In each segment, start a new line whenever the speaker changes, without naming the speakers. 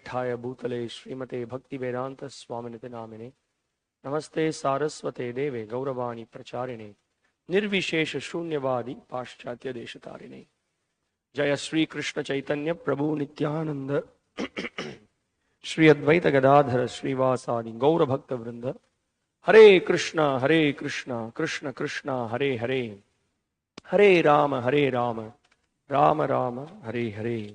Nithaya Bhutale Srimate Bhakti Vedanta Swaminiti Namine Namaste Saraswate Deve Gauravani Pracharine Nirvishesha Shunyavadi Paschatya Deshatarine Jaya Sri Krishna Chaitanya Prabhu Nityananda Shri Advaita Gadadhara Srivasadi Gaura Bhakta Vrinda Hare Krishna, Krishna Krishna, Hare Hare Hare Rama, Rama Rama, Hare Hare.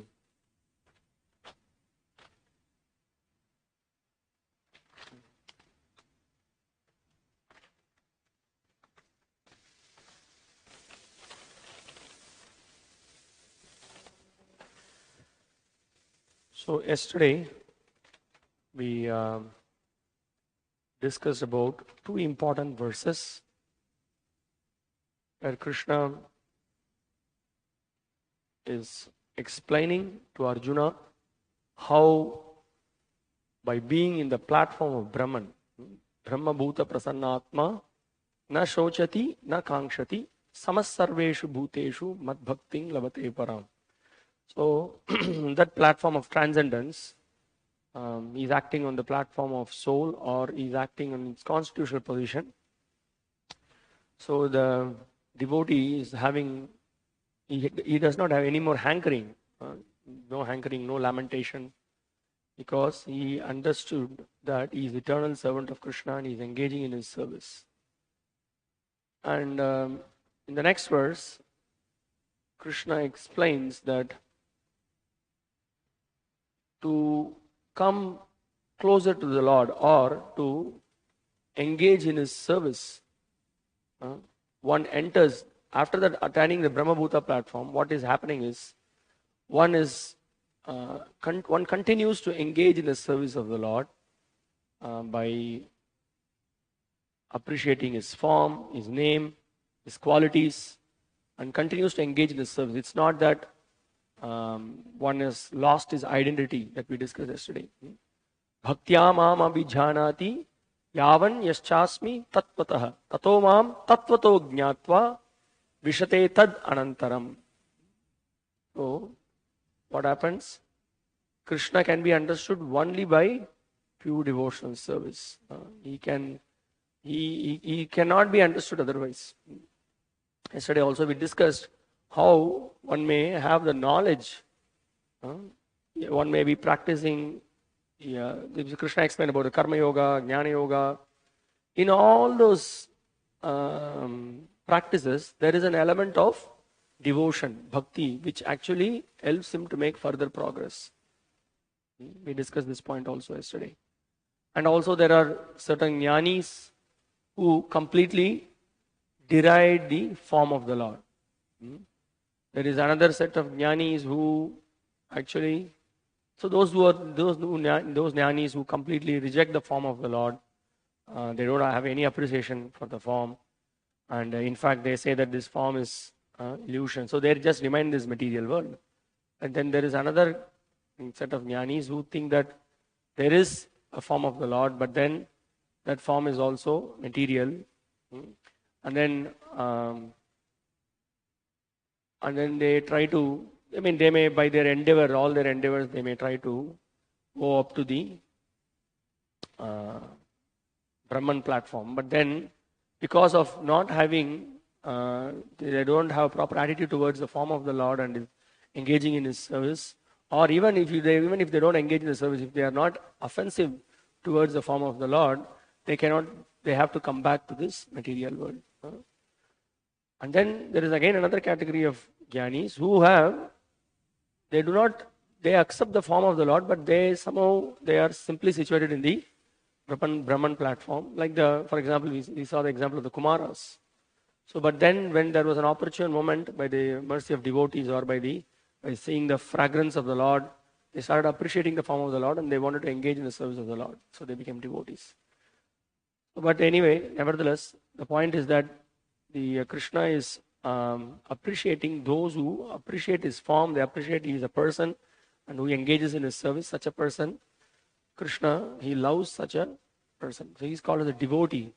So yesterday we discussed about two important verses where Krishna is explaining to Arjuna how by being in the platform of Brahman, Brahma Bhuta Prasannatma, na shochati, na kankshati, samasarveshu bhuteshu mad bhakting lavate param. So that platform of transcendence, is acting on the platform of soul or is acting on its constitutional position. So the devotee is having, he does not have any more hankering, no hankering, no lamentation, because he understood that he is eternal servant of Krishna and he is engaging in his service. And in the next verse, Krishna explains that to come closer to the Lord or to engage in his service, one enters, after that attaining the Brahma Bhuta platform, what is happening is, one continues to engage in the service of the Lord by appreciating his form, his name, his qualities, and continues to engage in his service. It's not that one has lost his identity that we discussed yesterday. Bhaktya mam abhijhanati yavan yaschasmi tatvatah tato mam tatvato jnatva vishate tad anantaram. So, what happens? Krishna can be understood only by pure devotional service. He cannot be understood otherwise. Yesterday also we discussed how one may have the knowledge, one may be practicing, Krishna explained about the Karma Yoga, Jnana Yoga. In all those practices, there is an element of devotion, bhakti, which actually helps him to make further progress. We discussed this point also yesterday. And also there are certain jnanis who completely deride the form of the Lord. There is another set of jnanis who actually, so those jnanis who completely reject the form of the Lord, they don't have any appreciation for the form, and in fact they say that this form is illusion. So they just remain in this material world. And then there is another set of jnanis who think that there is a form of the Lord, but then that form is also material, and then they try to, they may, by their endeavor, all their endeavors, they may try to go up to the Brahman platform. But then, because of not having, they don't have proper attitude towards the form of the Lord and engaging in his service, or even if they don't engage in the service, if they are not offensive towards the form of the Lord, they have to come back to this material world. And then there is again another category of jnanis who they accept the form of the Lord, but they are simply situated in the Brahman platform. Like for example, we saw the example of the Kumaras. So, but then when there was an opportune moment, by the mercy of devotees or by seeing the fragrance of the Lord, they started appreciating the form of the Lord and they wanted to engage in the service of the Lord. So they became devotees. But anyway, nevertheless, the point is that the Krishna is appreciating those who appreciate his form, they appreciate he is a person and who engages in his service. Such a person, Krishna, he loves such a person. So he is called as a devotee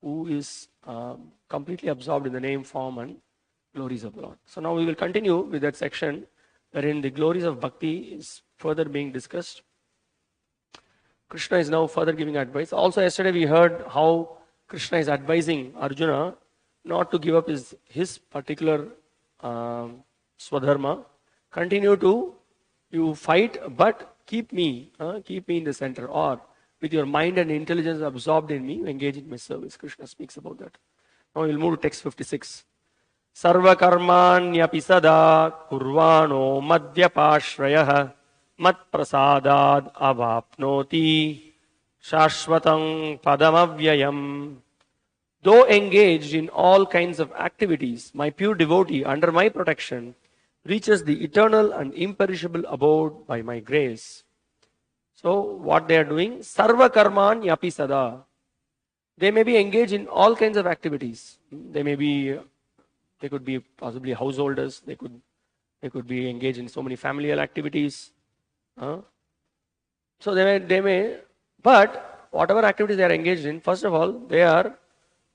who is completely absorbed in the name, form and glories of the Lord. So now we will continue with that section wherein the glories of bhakti is further being discussed. Krishna is now further giving advice. Also, yesterday we heard how Krishna is advising Arjuna not to give up his particular swadharma. Continue to you fight, but keep me in the center, or with your mind and intelligence absorbed in me, engage in my service. Krishna speaks about that. Now we'll move to text 56. Sarva karmanyapi sada kurvano madhyapashrayah mat prasadad avapnoti shashvatang padamavyayam. Though engaged in all kinds of activities, my pure devotee under my protection reaches the eternal and imperishable abode by my grace. So what they are doing? Sarva karman yapi sada. They may be engaged in all kinds of activities. They could be possibly householders. They could be engaged in so many familial activities. So they may, but whatever activities they are engaged in, first of all, they are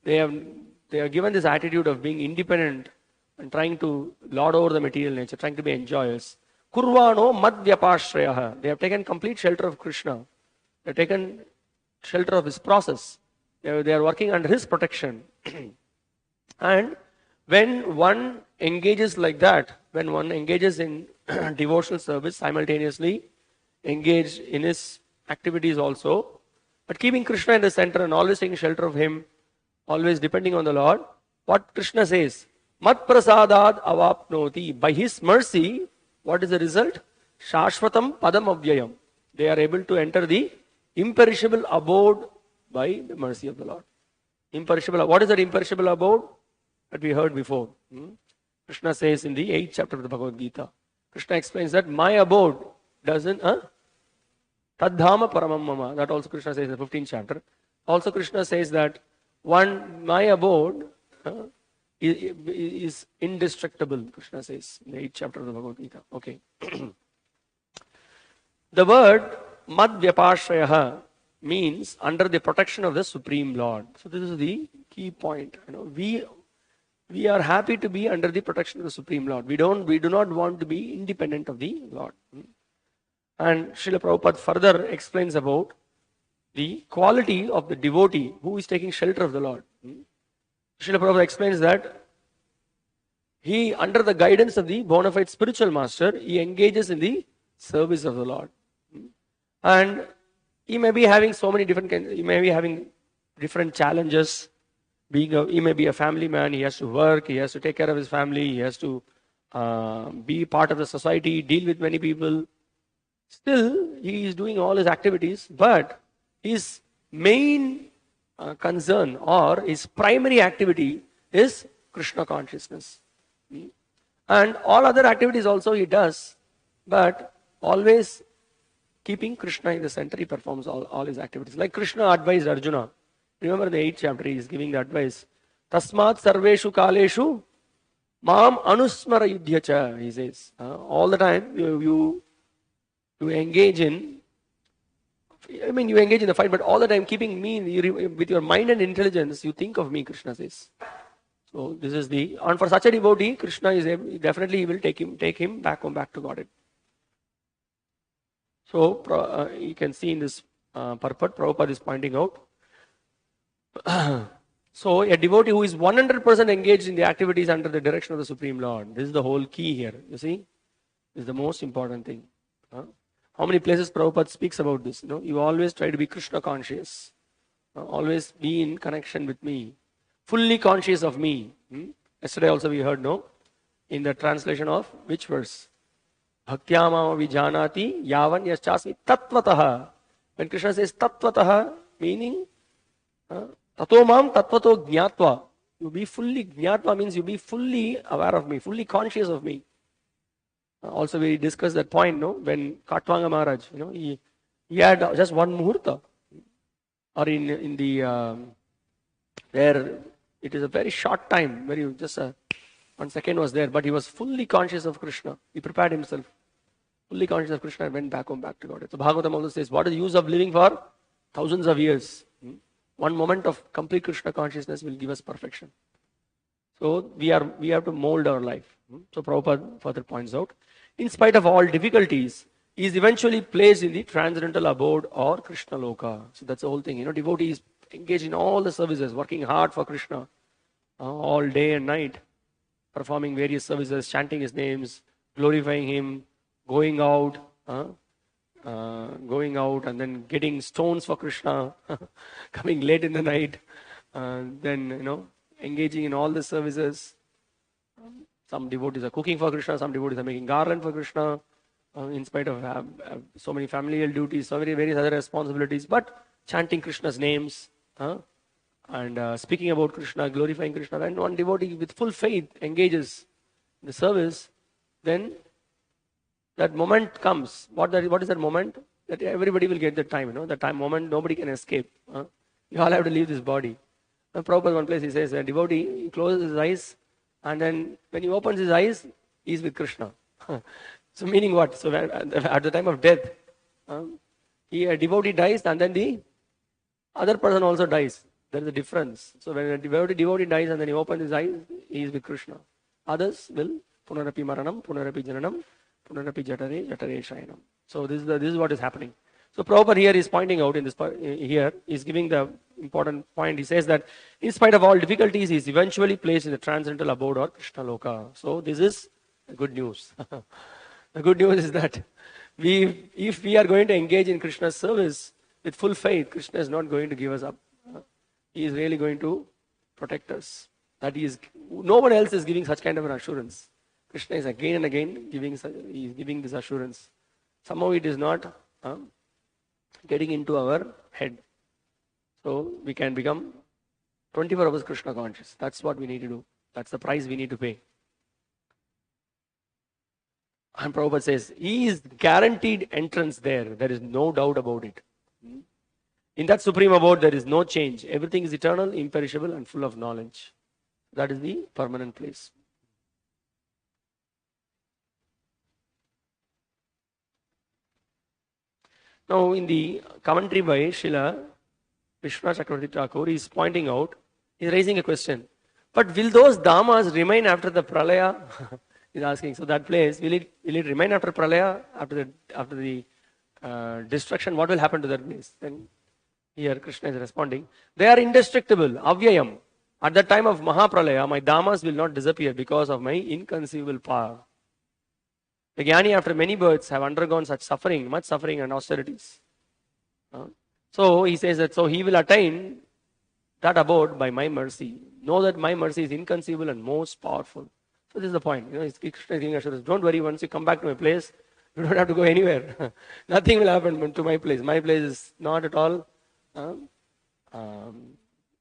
given this attitude of being independent and trying to lord over the material nature, trying to be enjoyers. Kurvano madhyapashrayah. They have taken complete shelter of Krishna. They have taken shelter of his process. They are working under his protection. And when one engages like that, when one engages in devotional service, simultaneously engaged in his activities also, but keeping Krishna in the center and always taking shelter of him, always depending on the Lord, what Krishna says, Mat prasadad avapnoti. By his mercy, what is the result? Shashvatam padam avyayam. They are able to enter the imperishable abode by the mercy of the Lord. Imperishable. What is that imperishable abode? That we heard before. Krishna says in the 8th chapter of the Bhagavad Gita. Krishna explains that my abode doesn't. Tadhama paramam mama. That also Krishna says in the 15th chapter. Also Krishna says that my abode is indestructible. Krishna says in the 8th chapter of the Bhagavad Gita. Okay. The word madhyapashrayah means under the protection of the Supreme Lord. So this is the key point. We are happy to be under the protection of the Supreme Lord. We do not want to be independent of the Lord. And Srila Prabhupada further explains about the quality of the devotee who is taking shelter of the Lord. Srila Prabhupada explains that he, under the guidance of the bona fide spiritual master, he engages in the service of the Lord. And he may be having different challenges. He may be a family man, he has to work, he has to take care of his family, he has to be part of the society, deal with many people. Still, he is doing all his activities, but his main concern or his primary activity is Krishna consciousness. And all other activities also he does, but always keeping Krishna in the center, he performs all his activities. Like Krishna advised Arjuna. Remember in the 8th chapter, he is giving the advice. Tasmat sarveshu kaleshu mam anusmara yudhyacha, he says. All the time you engage in, you engage in the fight, but all the time keeping me, with your mind and intelligence, you think of me, Krishna says. So this is and for such a devotee, Krishna is definitely, he will take him back to Godhead. So you can see in this purport, Prabhupada is pointing out. So a devotee who is 100% engaged in the activities under the direction of the Supreme Lord. This is the whole key here. You see? This is the most important thing. How many places Prabhupada speaks about this? You always try to be Krishna conscious. Always be in connection with me. Fully conscious of me. Yesterday also we heard, in the translation of which verse? Bhaktyamama vijanati yavan yaschasmi tattvataha. When Krishna says tattvataha, meaning tato mam tattvato jnatva. You be fully jnatva means you be fully aware of me, fully conscious of me. Also we discussed that point, when Katwanga Maharaj, he had just one muhurta. Or in the where it is a very short time, where you just 1 second was there, but he was fully conscious of Krishna. He prepared himself. Fully conscious of Krishna and went back to God. So Bhagavatam also says, what is the use of living for thousands of years? One moment of complete Krishna consciousness will give us perfection. So we have to mold our life. So Prabhupada further points out, in spite of all difficulties, he is eventually placed in the transcendental abode or Krishna Loka. So that's the whole thing. Devotees engaged in all the services, working hard for Krishna all day and night, performing various services, chanting his names, glorifying him, going out, and then getting stones for Krishna, coming late in the night, then engaging in all the services. Some devotees are cooking for Krishna, some devotees are making garland for Krishna, in spite of so many familial duties, so many various other responsibilities, but chanting Krishna's names, and speaking about Krishna, glorifying Krishna. When one devotee with full faith engages in the service, then that moment comes. What is that moment? That everybody will get that time, that time moment nobody can escape. You all have to leave this body. And Prabhupada, one place he says, a devotee, he closes his eyes, and then when he opens his eyes, he is with Krishna. So meaning what? So at the time of death, a devotee dies, and then the other person also dies. There is a difference. So when a devotee dies and then he opens his eyes, he is with Krishna. Others will punarapi maranam, punarapi jananam, punarapi jatare, jatare shayanam. So this is what is happening. So Prabhupada here is pointing out in this here, is giving the important point. He says that in spite of all difficulties, he is eventually placed in the transcendental abode or Krishna Loka. So this is good news. The good news is that if we are going to engage in Krishna's service with full faith, Krishna is not going to give us up. He is really going to protect us. No one else is giving such kind of an assurance. Krishna is again and again giving this assurance. Somehow it is not getting into our head. So we can become 24 hours Krishna conscious. That's what we need to do. That's the price we need to pay. And Prabhupada says, he is guaranteed entrance there. There is no doubt about it. In that supreme abode, there is no change. Everything is eternal, imperishable, and full of knowledge. That is the permanent place. Now, in the commentary by Srila Vishwanath Chakravarti Thakur, he is pointing out, he is raising a question. But will those dhammas remain after the pralaya? He is asking. So that place, will it remain after pralaya, after the destruction? What will happen to that place? Then here Krishna is responding. They are indestructible, avyayam. At the time of Mahapralaya, my dhammas will not disappear because of my inconceivable power. The Jnani, after many births, have undergone such suffering, much suffering and austerities. So he says that, so he will attain that abode by my mercy. Know that my mercy is inconceivable and most powerful. So this is the point. Krishna is giving assurance. Don't worry, once you come back to my place, you don't have to go anywhere. Nothing will happen to my place. My place is not at all.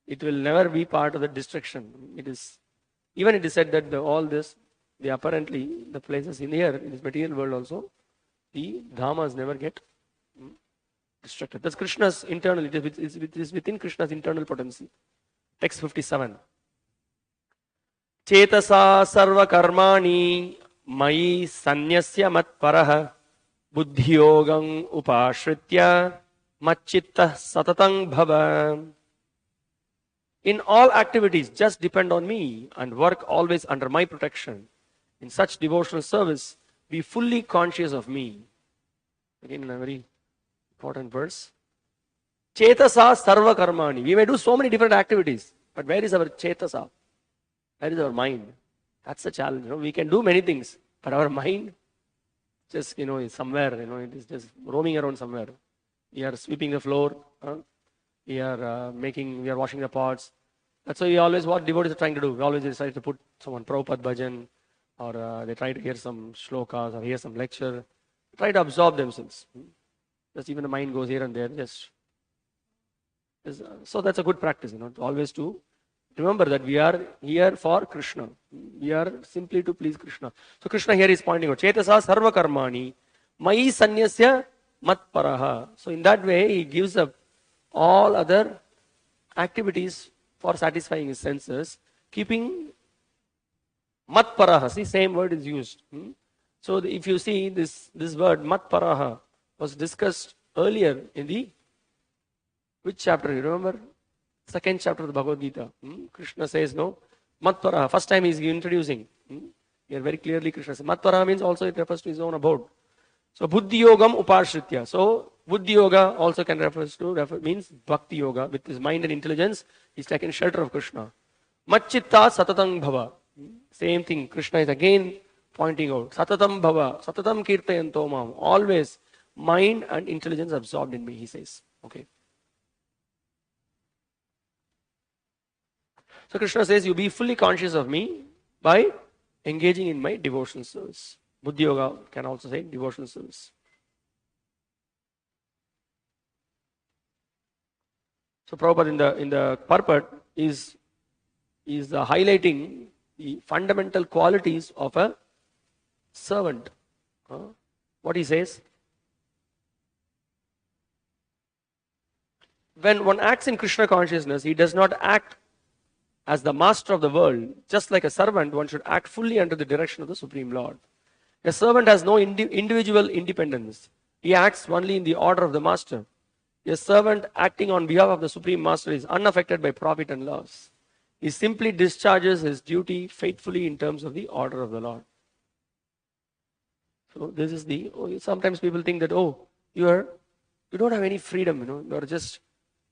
It will never be part of the destruction. It is said that apparently the places in here, in this material world also, the dhammas never get destructed. That's Krishna's internal, it is within Krishna's internal potency. Text 57. Chetasa sarva karmani mai sanyasya matparaha buddhiyogam upashritya machitta satatang bhava. In all activities, just depend on me and work always under my protection. In such devotional service, be fully conscious of me. Again, a very important verse. Chetasa sarva karmani. We may do so many different activities, but where is our chetasa? Where is our mind? That's the challenge. We can do many things, but our mind just, is somewhere. It is just roaming around somewhere. We are sweeping the floor. We are washing the pots. That's why what devotees are trying to do. We always decide to put someone Prabhupada bhajan, or they try to hear some shlokas or hear some lecture. Try to absorb themselves. Just even the mind goes here and there. So that's a good practice, always to remember that we are here for Krishna. We are simply to please Krishna. So Krishna here is pointing out, Chetasa sarva karmani, mai sanyasya matparaha. So in that way, he gives up all other activities for satisfying his senses, keeping matparaha. See, same word is used. So if you see this word matparaha was discussed earlier in the which chapter? You remember? Second chapter of the Bhagavad Gita. Krishna says, no, matparaha. First time he is introducing. Here very clearly Krishna says, matparaha means also it refers to his own abode. So Buddhi Yogam Upashritya. So Buddhi Yoga also can means Bhakti Yoga. With his mind and intelligence, he's taken shelter of Krishna. Machchitta Satatang Bhava. Same thing. Krishna is again pointing out. Satatam Bhava. Satatam Kirtayanto Mam. Always mind and intelligence absorbed in me, he says. Okay. So Krishna says, you be fully conscious of me by engaging in my devotional service. Buddhi Yoga can also say devotional service. So Prabhupada in the purport is highlighting the fundamental qualities of a servant. What he says? When one acts in Krishna consciousness, he does not act as the master of the world. Just like a servant, one should act fully under the direction of the Supreme Lord. A servant has no individual independence. He acts only in the order of the master. A servant acting on behalf of the Supreme Master is unaffected by profit and loss. He simply discharges his duty faithfully in terms of the order of the Lord. So this is sometimes people think that, you don't have any freedom, you're just,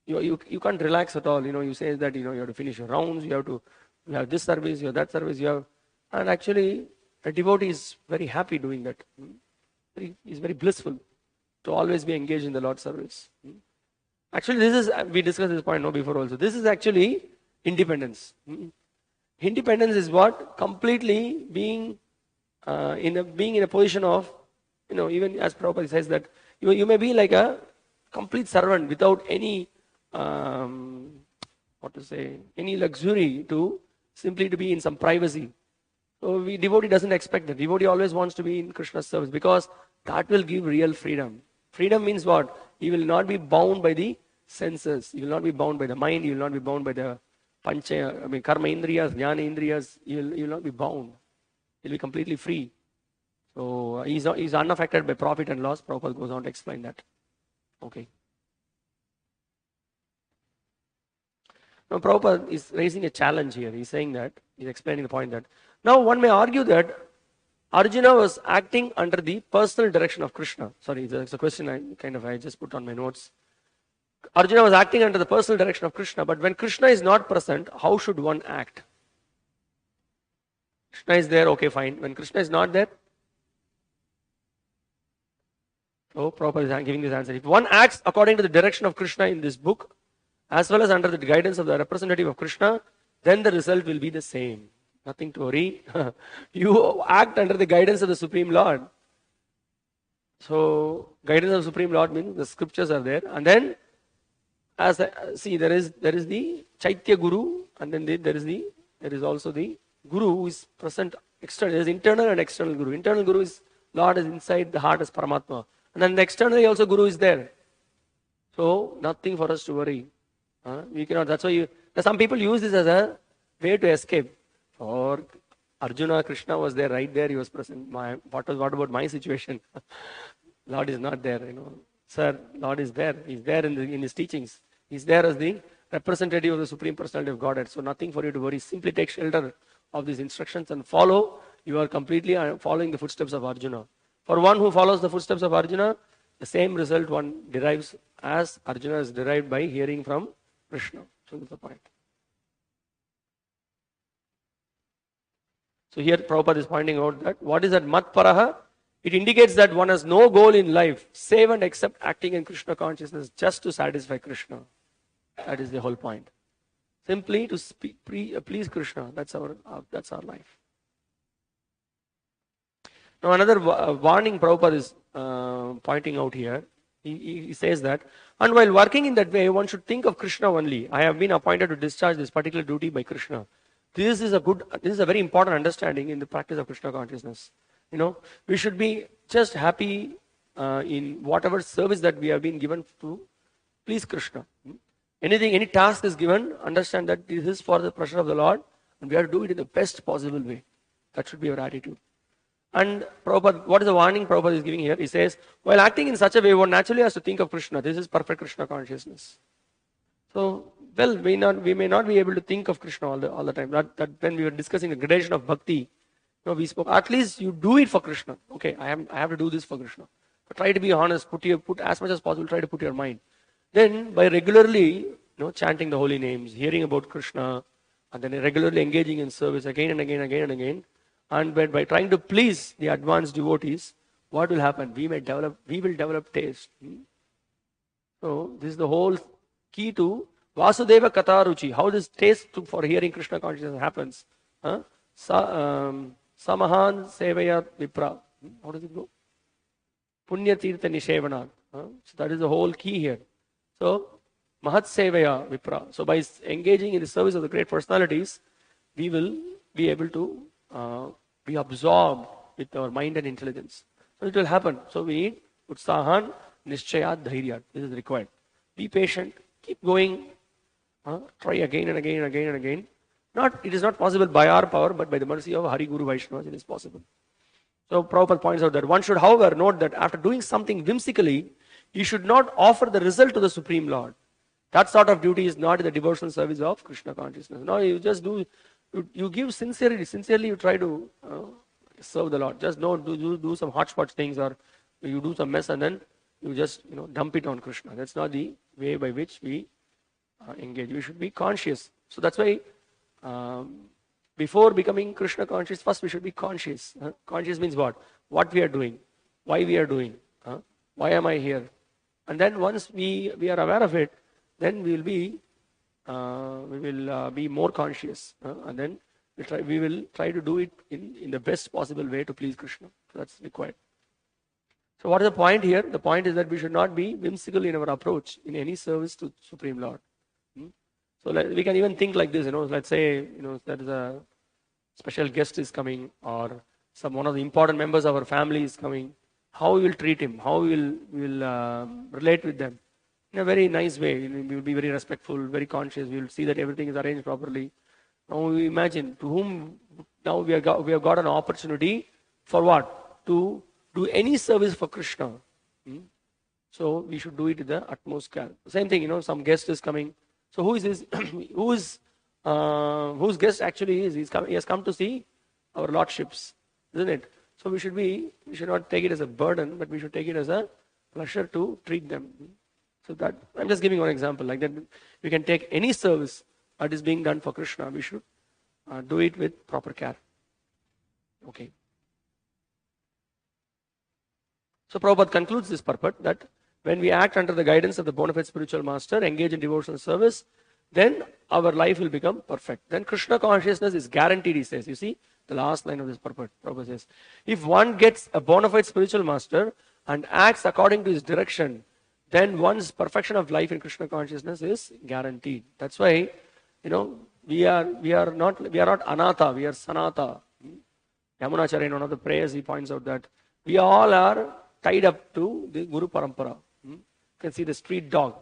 you can't relax at all, you say that, you have to finish your rounds, you have this service, you have that service, and actually a devotee is very happy doing that. He's very blissful to always be engaged in the Lord's service. Actually, we discussed this point before also. This is actually independence. Independence is what? Completely being in a position of, even as Prabhupada says that you may be like a complete servant without any, any luxury simply to be in some privacy. So devotee doesn't expect that. Devotee always wants to be in Krishna's service because that will give real freedom. Freedom means what? He will not be bound by the senses. He will not be bound by the mind. He will not be bound by the karma indriyas, jnana indriyas. He will not be bound. He'll be completely free. So he's unaffected by profit and loss. Prabhupada goes on to explain that. Okay. Now Prabhupada is raising a challenge here. He's explaining the point that now one may argue that Arjuna was acting under the personal direction of Krishna. Sorry, it's a question I just put on my notes. Arjuna was acting under the personal direction of Krishna, but when Krishna is not present, how should one act? Krishna is there, okay, fine. When Krishna is not there, Prabhupada is giving this answer. If one acts according to the direction of Krishna in this book, as well as under the guidance of the representative of Krishna, then the result will be the same. Nothing to worry. You act under the guidance of the Supreme Lord. So, guidance of the Supreme Lord means the scriptures are there. And then, there is the Chaitya Guru, and then there is also the Guru who is present external. There is internal and external Guru. Internal Guru is Lord is inside, the heart is Paramatma. And then externally also Guru is there. So, nothing for us to worry. We cannot. That's why some people use this as a way to escape. Or Arjuna, Krishna was there, right there, he was present. What about my situation? Lord is not there, Sir, Lord is there. He's there in his teachings. He's there as the representative of the Supreme Personality of Godhead. So nothing for you to worry. Simply take shelter of these instructions and follow. You are completely following the footsteps of Arjuna. For one who follows the footsteps of Arjuna, the same result one derives as Arjuna is derived by hearing from Krishna. So that's the point. So here Prabhupada is pointing out that what is that Matparaha? It indicates that one has no goal in life save and except acting in Krishna consciousness just to satisfy Krishna. That is the whole point. Simply to please Krishna. That's our life. Now another warning Prabhupada is pointing out here. He says that, and while working in that way, one should think of Krishna only. I have been appointed to discharge this particular duty by Krishna. This is a very important understanding in the practice of Krishna consciousness. We should be just happy in whatever service that we have been given to please Krishna. Any task is given, understand that this is for the pleasure of the Lord, and we have to do it in the best possible way. That should be our attitude. And Prabhupada, what is the warning Prabhupada is giving here? He says, while acting in such a way, one naturally has to think of Krishna. This is perfect Krishna consciousness. So, we may not be able to think of Krishna all the time. That when we were discussing the gradation of bhakti, we spoke, at least you do it for Krishna. Okay, I have to do this for Krishna. But try to be honest, put as much as possible, try to put your mind. Then by regularly, chanting the holy names, hearing about Krishna, and then regularly engaging in service again and again, again and again, and by trying to please the advanced devotees, what will happen? We will develop taste. So this is the whole key to Vasudeva Kataruchi. How this taste for hearing Krishna consciousness happens. Samahan Sevaya Vipra. How does it go? Punya Tirtha Nishevana. So that is the whole key here. So Mahat Sevaya Vipra. So by engaging in the service of the great personalities, we will be able to be absorbed with our mind and intelligence. So it will happen. So we need Utsahan Nishchayat Dhairya. This is required. Be patient. Keep going. Try again and again and again and again. It is not possible by our power, but by the mercy of Hari Guru Vaishnavas, it is possible. So Prabhupada points out that one should, however, note that after doing something whimsically, you should not offer the result to the Supreme Lord. That sort of duty is not in the devotional service of Krishna consciousness. No, you just do, you give sincerely you try to serve the Lord. Just don't do some hodgepodge things, or you do some mess and then you just dump it on Krishna. That's not the way by which we engage. We should be conscious. So that's why before becoming Krishna conscious, first we should be conscious. Conscious means what? What we are doing, why we are doing, why am I here? And then once we are aware of it, then we will be more conscious, and then we will try to do it in the best possible way to please Krishna. So that's required. So what is the point here? The point is that we should not be whimsical in our approach in any service to Supreme Lord. So we can even think like this, let's say, there is a special guest is coming, or one of the important members of our family is coming. How we will treat him, how we will relate with them in a very nice way. We will be very respectful, very conscious. We will see that everything is arranged properly. Now we imagine to whom now we have got an opportunity for what? To do any service for Krishna. So we should do it with the utmost care. Same thing, some guest is coming. So who is this? Whose guest actually is? He has come to see our lordships, isn't it? So we should not take it as a burden, but we should take it as a pleasure to treat them. So that, I'm just giving one example. Like that, we can take any service that is being done for Krishna. We should do it with proper care. Okay. So Prabhupada concludes this purport that when we act under the guidance of the bona fide spiritual master, engage in devotional service, then our life will become perfect. Then Krishna consciousness is guaranteed, he says. You see, the last line of this purport, Prabhupada says, if one gets a bona fide spiritual master and acts according to his direction, then one's perfection of life in Krishna consciousness is guaranteed. That's why, we are not anatha, we are sanata. Yamunacharya, in one of the prayers, he points out that we all are tied up to the Guru Parampara. You can see the street dog.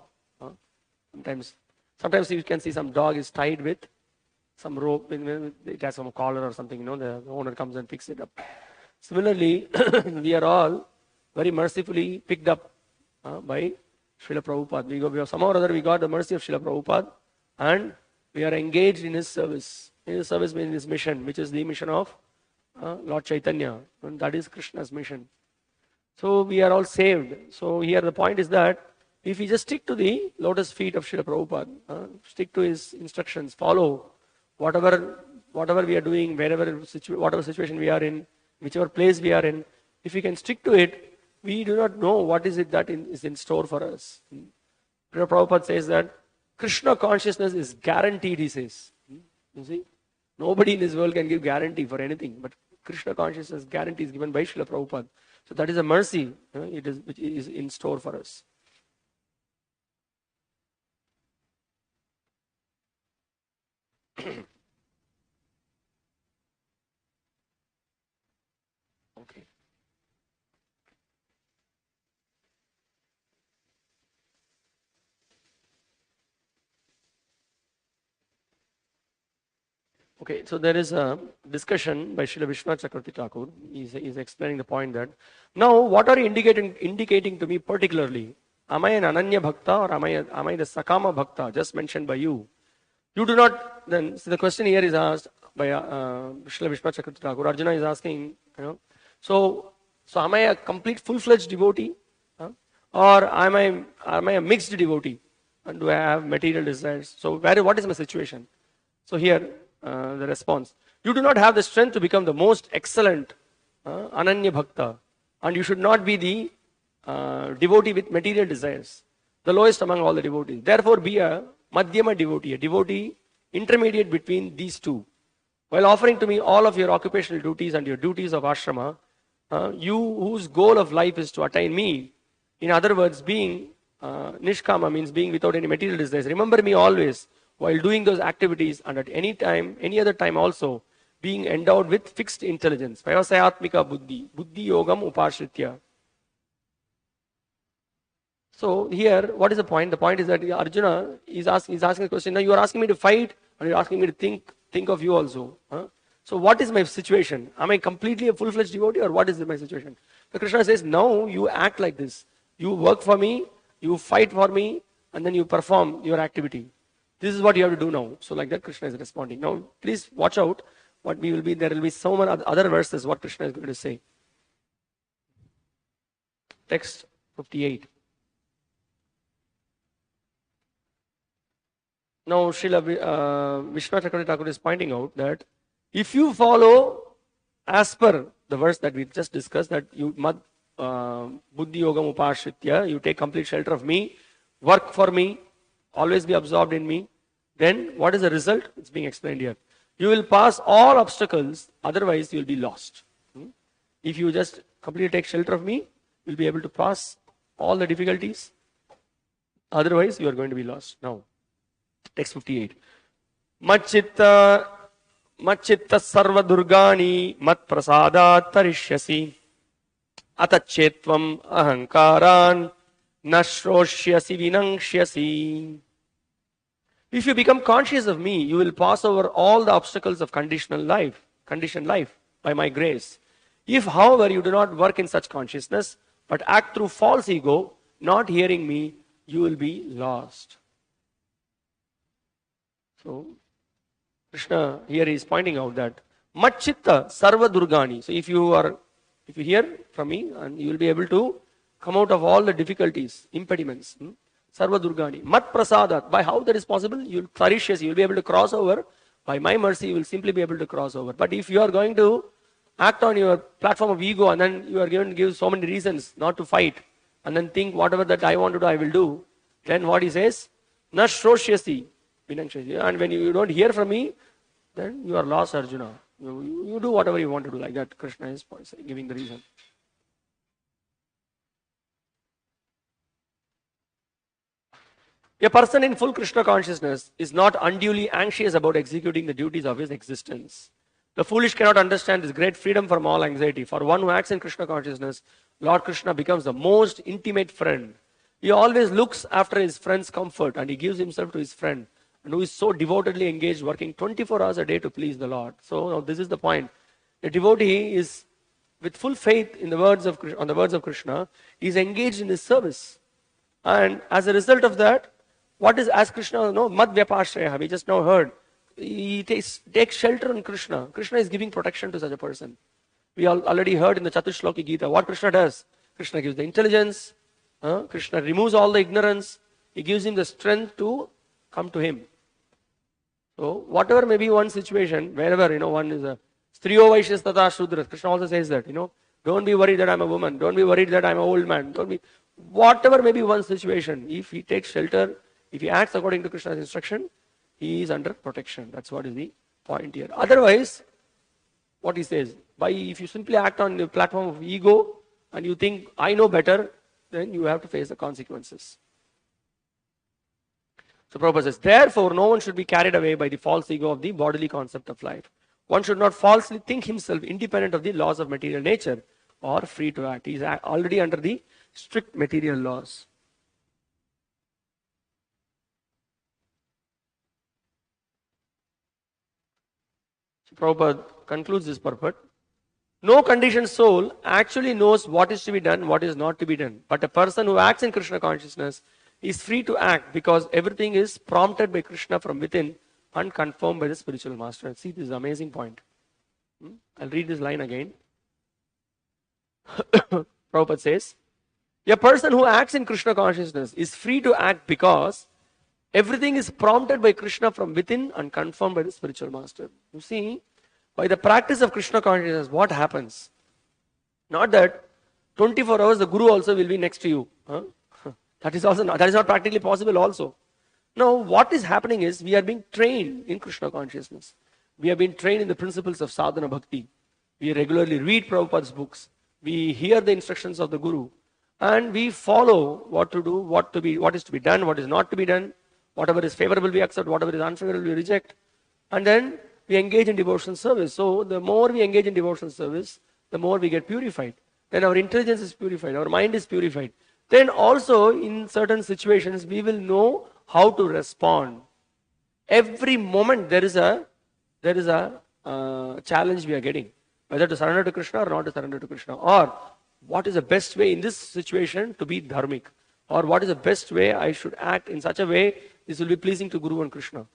Sometimes you can see some dog is tied with some rope, it has some collar or something, the owner comes and picks it up. Similarly, we are all very mercifully picked up by Srila Prabhupada. Somehow or other we got the mercy of Srila Prabhupada, and we are engaged in his service. In his service means his mission, which is the mission of Lord Chaitanya, and that is Krishna's mission. So we are all saved. So here the point is that if we just stick to the lotus feet of Srila Prabhupada, stick to his instructions, follow whatever we are doing, whatever situation we are in, whichever place we are in, if we can stick to it, we do not know what is it that is in store for us. Srila Prabhupada says that Krishna consciousness is guaranteed, he says. You see, nobody in this world can give guarantee for anything, but Krishna consciousness guarantee is given by Srila Prabhupada. So that is a mercy, which is in store for us. Okay. Okay, so there is a discussion by Srila Vishwanath Chakravarti Thakur. He's explaining the point that, now what are you indicating to me particularly? Am I an Ananya Bhakta or am I the Sakama Bhakta just mentioned by you? You do not, then, so the question here is asked by Srila Vishwanath Chakravarti Thakur. Arjuna is asking, so So am I a complete full-fledged devotee? Or am I a mixed devotee? And do I have material desires? So what is my situation? So here, the response. You do not have the strength to become the most excellent Ananya Bhakta. And you should not be the devotee with material desires. The lowest among all the devotees. Therefore, be a Madhyama devotee, a devotee intermediate between these two. While offering to me all of your occupational duties and your duties of ashrama, you whose goal of life is to attain me, in other words, being nishkama means being without any material desires. Remember me always while doing those activities and at any time, any other time also, being endowed with fixed intelligence. Vyavasayatmika buddhi, buddhi yogam upashritya. So here, what is the point? The point is that Arjuna is asking the question, now you are asking me to fight and you are asking me to think of you also. So what is my situation? Am I completely a full-fledged devotee or what is my situation? So Krishna says, now you act like this. You work for me, you fight for me, and then you perform your activity. This is what you have to do now. So like that Krishna is responding. Now please watch out. There will be so many other verses what Krishna is going to say. Text 58. Now Srila Vishnu Chakravarti Thakur is pointing out that if you follow as per the verse that we just discussed, that you buddhi yogam upashritya, you take complete shelter of me, work for me, always be absorbed in me, then what is the result? It's being explained here. You will pass all obstacles, otherwise you will be lost. If you just completely take shelter of me, you'll be able to pass all the difficulties, otherwise you are going to be lost. Now, text 58. Machitta sarva durgani mat prasadat tarishyasi atachetvam ahankaran nashroshyasi vinangshyasi. If you become conscious of me, you will pass over all the obstacles of conditioned life by my grace. If, however, you do not work in such consciousness, but act through false ego, not hearing me, you will be lost. So, Krishna here is pointing out that Machitta Sarva Durgani. So if you hear from me, and you will be able to come out of all the difficulties, impediments. Sarva Durgani. Mat Prasadat. By how that is possible? You will be able to cross over. By my mercy, you will simply be able to cross over. But if you are going to act on your platform of ego, and then you are going to give so many reasons not to fight, and then think whatever that I want to do, I will do, then what he says? Na Shroshyasi. And when you don't hear from me, then you are lost, Arjuna. You do whatever you want to do, like that Krishna is giving the reason. A person in full Krishna consciousness is not unduly anxious about executing the duties of his existence. The foolish cannot understand this great freedom from all anxiety. For one who acts in Krishna consciousness, Lord Krishna becomes the most intimate friend. He always looks after his friend's comfort and he gives himself to his friend, and who is so devotedly engaged, working 24 hours a day to please the Lord. So now this is the point. A devotee is with full faith on the words of Krishna, he is engaged in his service. And as a result of that, what is, as Krishna, Mad Vyapashraya, we just now heard, he takes shelter in Krishna. Krishna is giving protection to such a person. We already heard in the Chatushloki Gita what Krishna does. Krishna gives the intelligence, Krishna removes all the ignorance, he gives him the strength to come to him. So whatever may be one situation, wherever, one is a Striyo Vaishyas Tata Shudras, Krishna also says that, don't be worried that I'm a woman, don't be worried that I'm an old man, whatever may be one situation, if he takes shelter, if he acts according to Krishna's instruction, he is under protection. That's what is the point here. Otherwise, what he says, if you simply act on the platform of ego and you think, I know better, then you have to face the consequences. So Prabhupada says, therefore, no one should be carried away by the false ego of the bodily concept of life. One should not falsely think himself independent of the laws of material nature or free to act. He is already under the strict material laws. So Prabhupada concludes this purport. No conditioned soul actually knows what is to be done, what is not to be done. But a person who acts in Krishna consciousness is free to act because everything is prompted by Krishna from within and confirmed by the spiritual master. See, this is an amazing point. I'll read this line again. Prabhupada says, a person who acts in Krishna consciousness is free to act because everything is prompted by Krishna from within and confirmed by the spiritual master. You see, by the practice of Krishna consciousness, what happens? Not that 24 hours the Guru also will be next to you. Huh? That is not practically possible also. No, what is happening is we are being trained in Krishna consciousness. We have been trained in the principles of sadhana bhakti. We regularly read Prabhupada's books. We hear the instructions of the Guru. And we follow what to do, what is to be done, what is not to be done. Whatever is favorable we accept, whatever is unfavorable we reject. And then we engage in devotional service. So the more we engage in devotional service, the more we get purified. Then our intelligence is purified, our mind is purified. Then also in certain situations we will know how to respond. Every moment there is a challenge we are getting, whether to surrender to Krishna or not to surrender to Krishna, or what is the best way in this situation to be dharmic, or what is the best way I should act in such a way this will be pleasing to Guru and Krishna.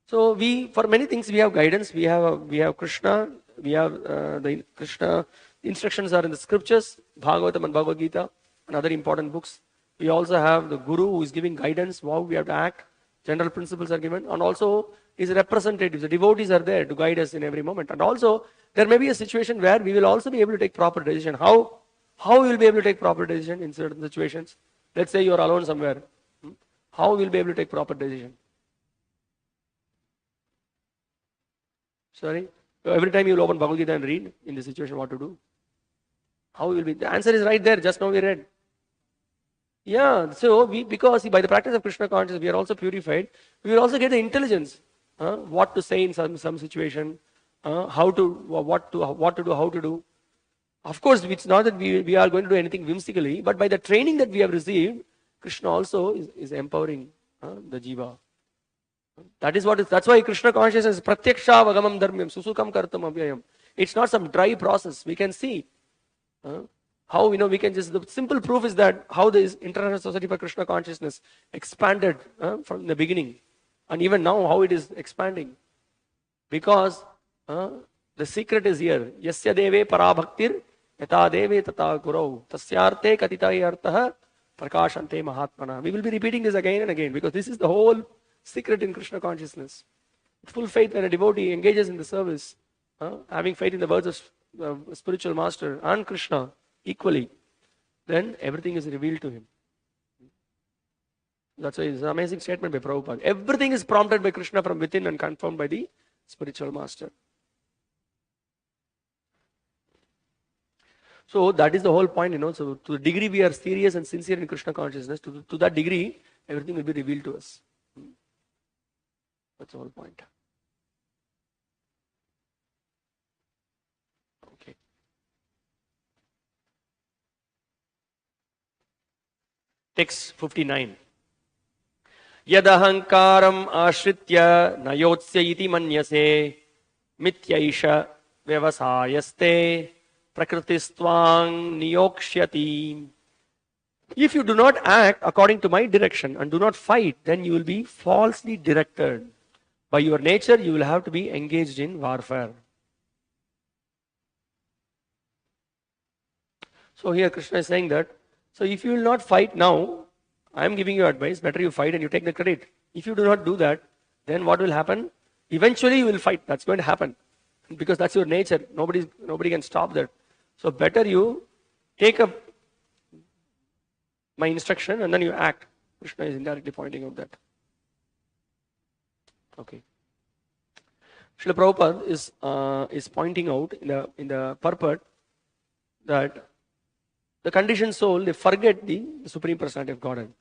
So for many things we have guidance. We have Krishna. We have the Krishna instructions are in the scriptures, Bhagavatam and Bhagavad Gita, and other important books. We also have the Guru who is giving guidance, how we have to act. General principles are given, and also his representatives, the devotees are there to guide us in every moment. And also there may be a situation where we will also be able to take proper decision. How we will be able to take proper decision in certain situations? Let's say you are alone somewhere. How we will be able to take proper decision? Sorry? Every time you will open Bhagavad Gita and read in this situation what to do. How will be? The answer is right there, just now we read. Yeah, so because by the practice of Krishna consciousness, we are also purified. We will also get the intelligence, what to say in some situation, what to do, how to do. Of course, it's not that we are going to do anything whimsically, but by the training that we have received, Krishna also is empowering the jiva. That's why Krishna consciousness is pratyaksha vagamam dharmyam susukam kartam avyayam. It's not some dry process. We can see how we can the simple proof is that how the International Society for Krishna Consciousness expanded from the beginning, and even now how it is expanding. Because the secret is here. Yasya deve parabhaktir yata deve tata gurau tasyarte katitayi artah prakashante mahatmana. We will be repeating this again and again because this is the whole secret in Krishna consciousness. With full faith, when a devotee engages in the service, having faith in the words of spiritual master and Krishna equally, then everything is revealed to him. That's why it's an amazing statement by Prabhupada. Everything is prompted by Krishna from within and confirmed by the spiritual master. So that is the whole point, So to the degree we are serious and sincere in Krishna consciousness, to that degree, everything will be revealed to us. That's the whole point. Okay. Text 59. Yadahankaram ashritya nayotsya iti manyase mityaisha vyavasayaste prakritistvang niyokshyati. If you do not act according to my direction and do not fight, then you will be falsely directed. By your nature, you will have to be engaged in warfare. So here Krishna is saying that, so if you will not fight now, I am giving you advice, better you fight and you take the credit. If you do not do that, then what will happen? Eventually you will fight. That's going to happen. Because that's your nature. Nobody can stop that. So better you take up my instruction and then you act. Krishna is indirectly pointing out that. Okay. Srila Prabhupada is pointing out in the purport that the conditioned soul, they forget the Supreme Personality of Godhead.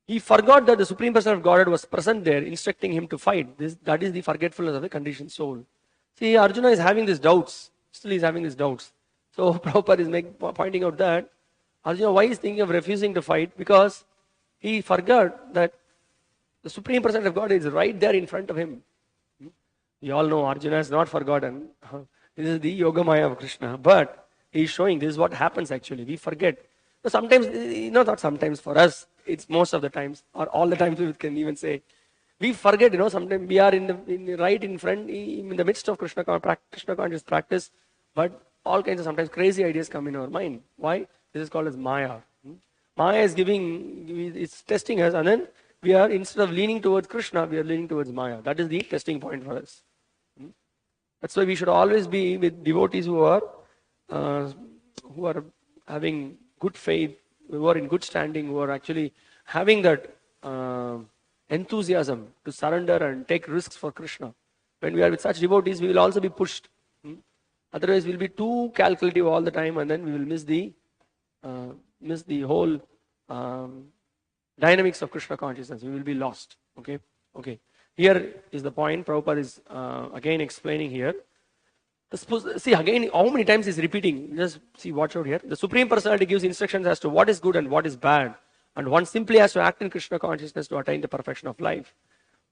He forgot that the Supreme Personality of Godhead was present there, instructing him to fight. That is the forgetfulness of the conditioned soul. See, Arjuna is having these doubts. Still he is having these doubts. So Prabhupada is pointing out that Arjuna, why is thinking of refusing to fight? Because he forgot that the Supreme Personality of God is right there in front of him. We all know Arjuna has not forgotten. This is the Yoga Maya of Krishna. But he is showing this is what happens actually. We forget. Sometimes, not sometimes for us, it's most of the times, or all the times we can even say. We forget, sometimes we are right in front, in the midst of Krishna conscious practice, but all kinds of sometimes crazy ideas come in our mind. Why? This is called as Maya. Maya is it's testing us, and then we are, instead of leaning towards Krishna, we are leaning towards Maya. That is the testing point for us. That's why we should always be with devotees who are having good faith, who are in good standing, who are actually having that enthusiasm to surrender and take risks for Krishna. When we are with such devotees, we will also be pushed. Otherwise, we'll be too calculative all the time, and then we will miss the whole dynamics of Krishna consciousness. We will be lost. Okay. Here is the point. Prabhupada is again explaining here. See again, how many times he's repeating. Just see, watch out here. The Supreme Personality gives instructions as to what is good and what is bad, and one simply has to act in Krishna consciousness to attain the perfection of life.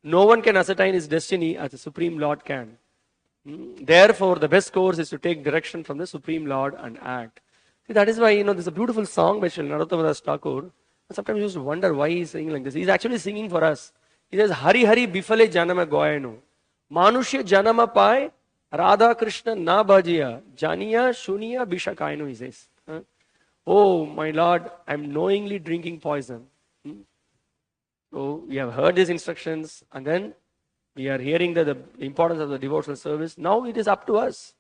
No one can ascertain his destiny as the Supreme Lord can. Therefore, the best course is to take direction from the Supreme Lord and act. See, that is why, there's a beautiful song by Srila Narottama Das Thakur. Sometimes you used to wonder why he's singing like this. He's actually singing for us. He says, Hari Hari Bifale Janama Goyano. Manushya Janama Pai Radha Krishna Na Bhajiya Janiya Shuniya Bishakaino, he says. Oh, my Lord, I'm knowingly drinking poison. So we have heard these instructions, and then we are hearing the importance of the devotional service. Now it is up to us.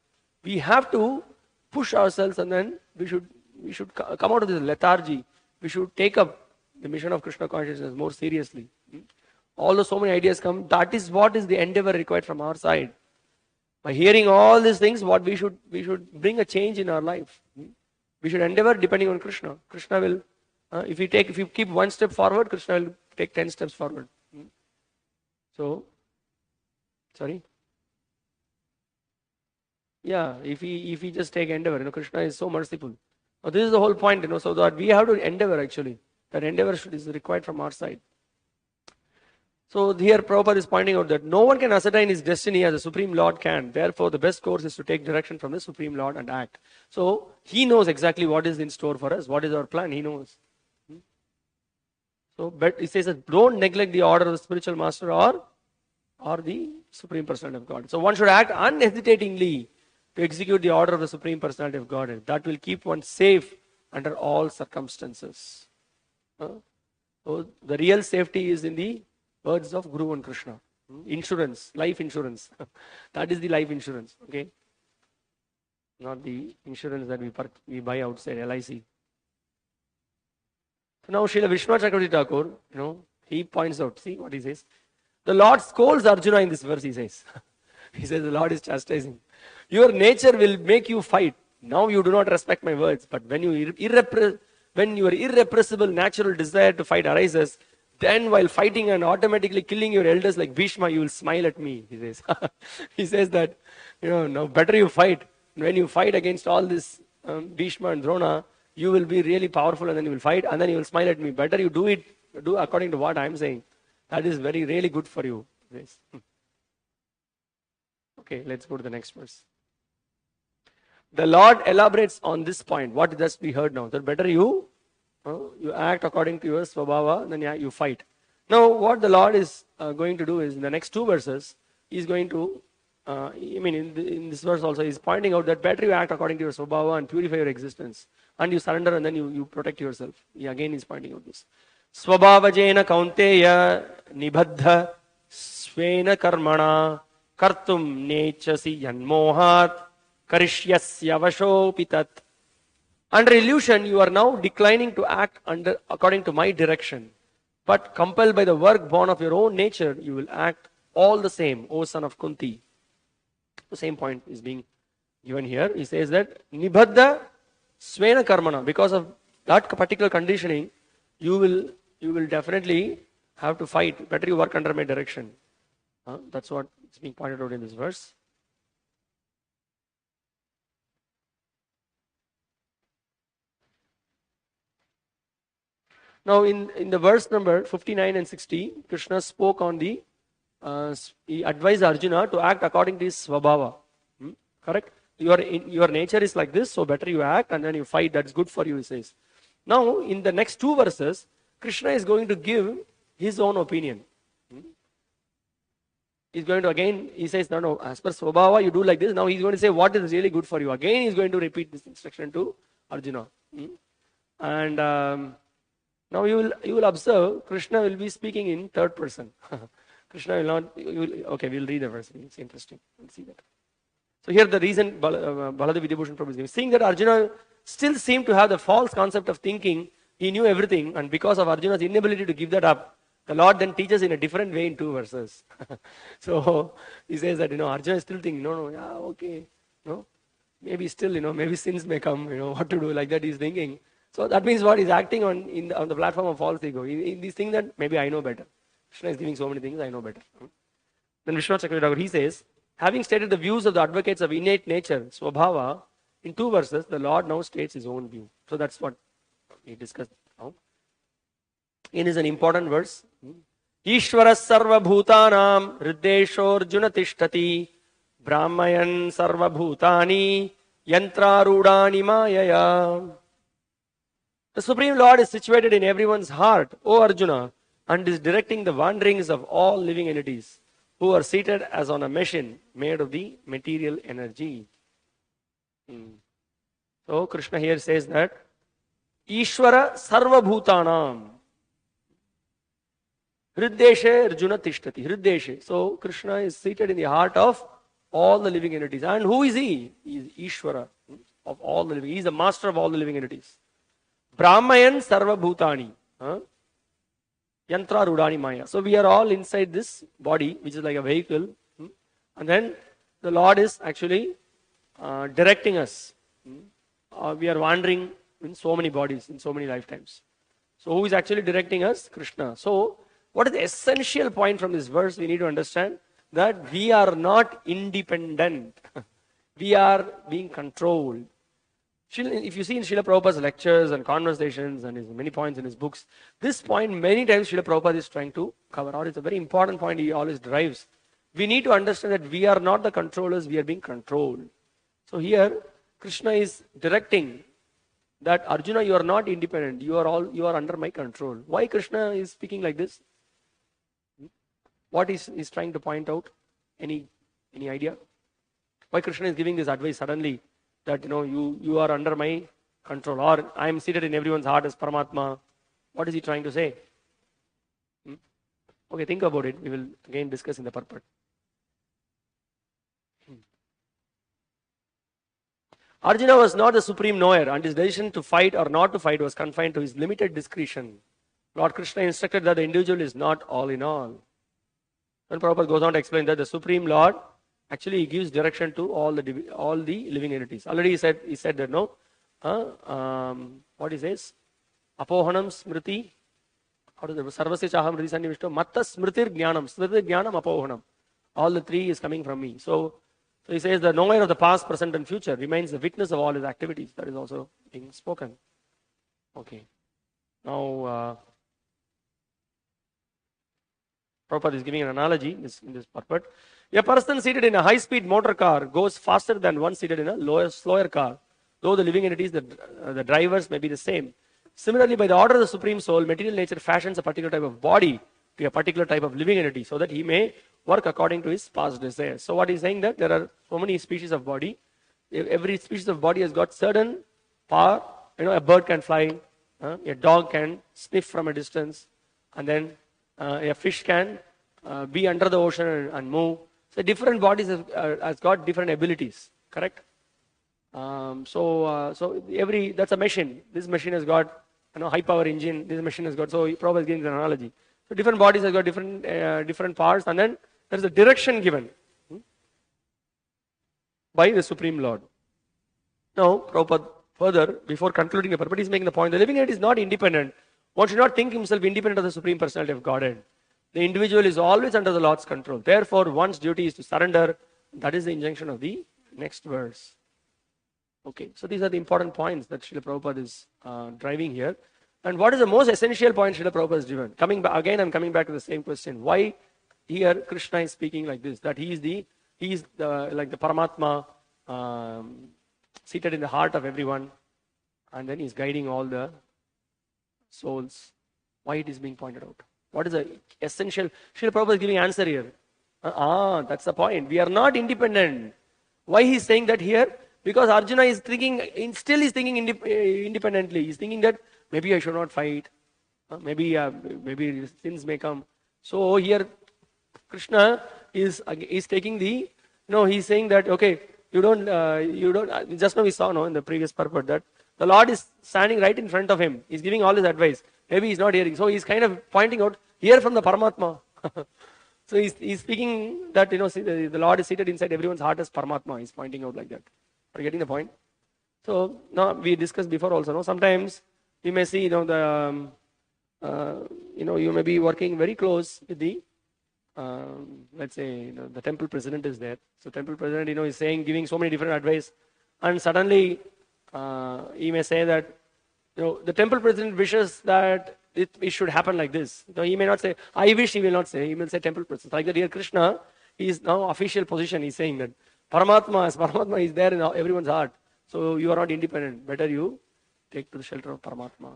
We have to push ourselves, and then we should come out of this lethargy. We should take up the mission of Krishna consciousness more seriously. Although so many ideas come, that is what is the endeavor required from our side. By hearing all these things, what we should bring a change in our life. We should endeavor depending on Krishna. Krishna will, if you keep one step forward, Krishna will take 10 steps forward. So, sorry. Yeah, if we just take endeavor, Krishna is so merciful. Now, this is the whole point, so that we have to endeavor actually. That endeavor is required from our side. So here Prabhupada is pointing out that no one can ascertain his destiny as the Supreme Lord can. Therefore, the best course is to take direction from the Supreme Lord and act. So he knows exactly what is in store for us. What is our plan? He knows. So, but he says that don't neglect the order of the spiritual master or the Supreme Personality of God. So one should act unhesitatingly to execute the order of the Supreme Personality of God. That will keep one safe under all circumstances. So the real safety is in the words of Guru and Krishna. Insurance, life insurance. That is the life insurance. Okay, not the insurance that we buy outside LIC. So now Srila Vishnu Chakravarti Thakur, he points out. See what he says. The Lord scolds Arjuna in this verse. He says, the Lord is chastising. Your nature will make you fight. Now you do not respect my words, but when your irrepressible natural desire to fight arises, then while fighting and automatically killing your elders like Bhishma, you will smile at me, he says. He says that, now better you fight. When you fight against all this Bhishma and Drona, you will be really powerful, and then you will fight, and then you will smile at me. Better you do according to what I am saying. That is really good for you. Yes. Okay, let's go to the next verse. The Lord elaborates on this point. What just we heard now? That better you act according to your svabhava, then you fight. Now, what the Lord is going to do is, in the next two verses, He is going to, in this verse also, He is pointing out that better you act according to your svabhava and purify your existence. And you surrender, and then you protect yourself. He again is pointing out this. Svabhavajena kaunteya nibadha svena karmana kartum nechasi yanmohat karishyasya vashopitat. Under illusion, you are now declining to act according to my direction. But compelled by the work born of your own nature, you will act all the same, O son of Kunti. The same point is being given here. He says that Nibhadda Svena Karmana. Because of that particular conditioning, you will definitely have to fight. Better you work under my direction. That's what is being pointed out in this verse. Now, in the verse number 59 and 60, Krishna spoke on he advised Arjuna to act according to his svabhava. Correct? Your nature is like this, so better you act and then you fight. That's good for you, he says. Now, in the next two verses, Krishna is going to give his own opinion. he's going to again, he says, no, as per Swabhava, you do like this. Now he's going to say what is really good for you. Again, he's going to repeat this instruction to Arjuna. And now you will observe, Krishna will be speaking in third person. Krishna will not, okay, we'll read the verse. It's interesting. We'll see that. So here the reason Baladev Vidyabhushan Prabhu is giving. Seeing that Arjuna still seemed to have the false concept of thinking he knew everything, and because of Arjuna's inability to give that up, the Lord then teaches in a different way in 2 verses. So he says that, Arjuna is still thinking, okay, maybe still, maybe sins may come, what to do, like that he's thinking. So that means what? He's acting on the platform of false ego. He's thinking that maybe I know better. Krishna is giving so many things, I know better. Then Vishwanath Chakravarti, he says, having stated the views of the advocates of innate nature, Swabhava, in 2 verses, the Lord now states his own view. So that's what we discussed now. In is an important verse. Ishvara sarva bhutanam hriddeshor Arjuna tishtati brahmayan sarva bhutani yantrarudani mayaya. The Supreme Lord is situated in everyone's heart, O Arjuna, and is directing the wanderings of all living entities who are seated as on a machine made of the material energy. So Krishna here says that Ishvara sarva bhutanam hriddeshe Arjuna tishtati. Hriddeshe. So Krishna is seated in the heart of all the living entities. And who is he? He is Ishvara of all the living. He is the master of all the living entities. Brahmayan sarva bhutani. Yantra rudani maya. So we are all inside this body, which is like a vehicle. And then the Lord is actually directing us. We are wandering in so many bodies, in so many lifetimes. So who is actually directing us? Krishna. So what is the essential point from this verse? We need to understand that we are not independent. We are being controlled. If you see in Srila Prabhupada's lectures and conversations and his many points in his books, this point many times Srila Prabhupada is trying to cover out. It's a very important point he always drives. We need to understand that we are not the controllers, we are being controlled. So here, Krishna is directing that Arjuna, you are not independent, you are under my control. Why Krishna is speaking like this? What is trying to point out? Any idea? Why Krishna is giving this advice suddenly? That you are under my control, or I am seated in everyone's heart as Paramatma. What is he trying to say? Okay, think about it. We will again discuss in the purport. Arjuna was not the supreme knower, and his decision to fight or not to fight was confined to his limited discretion. Lord Krishna instructed that the individual is not all in all. Then Prabhupada goes on to explain that the Supreme Lord actually gives direction to all the living entities. Already he said that what he says? Apohanam smriti. How does it? Sarvasya chaham hridi sannivishto. Matta smritir jnanam. Smritir jnanam apohanam. All the 3 is coming from me. So he says the knower of the past, present and future remains the witness of all his activities. That is also being spoken. Okay. Now Prabhupada is giving an analogy in this purport. A person seated in a high-speed motor car goes faster than one seated in a slower car, though the living entities, the drivers may be the same. Similarly, by the order of the Supreme Soul, material nature fashions a particular type of body to a particular type of living entity so that he may work according to his past desires. So what he's saying that there are so many species of body. Every species of body has got certain power. A bird can fly, a dog can sniff from a distance, and then a fish can be under the ocean and move. So different bodies has got different abilities, correct? So that's a machine. This machine has got high power engine. This machine has got. So Prabhupada is giving an analogy. So different bodies have got different parts, and then there is a direction given by the Supreme Lord. Now Prabhupada further, before concluding the purport, he is making the point: the living entity is not independent. One should not think himself independent of the Supreme Personality of Godhead. The individual is always under the Lord's control. Therefore, one's duty is to surrender. That is the injunction of the next verse. Okay, so these are the important points that Srila Prabhupada is driving here. And what is the most essential point Srila Prabhupada has driven? I'm coming back to the same question. Why here Krishna is speaking like this? That he is like the Paramatma seated in the heart of everyone, and then he is guiding all the souls. Why it is being pointed out? What is the essential? Srila Prabhupada is giving answer here. That's the point. We are not independent. Why he's saying that here? Because Arjuna is thinking, still is thinking independently. He's thinking that maybe I should not fight. Maybe sins may come. So here Krishna is taking he's saying that, okay, you don't, just now we saw, in the previous purport that the Lord is standing right in front of him. He's giving all his advice. Maybe he's not hearing. So he's kind of pointing out, hear from the Paramatma. So he's speaking that, see, the Lord is seated inside everyone's heart as Paramatma. He's pointing out like that. Are you getting the point? So now we discussed before also, sometimes you may see, you may be working very close with the, let's say, the temple president is there. So temple president, is saying, giving so many different advice. And suddenly, he may say that, the temple president wishes that it should happen like this. He may not say, I wish, he will not say. He will say temple president. Like that here, Krishna, he is now official position. He's saying that Paramatma is there in everyone's heart. So you are not independent. Better you take to the shelter of Paramatma.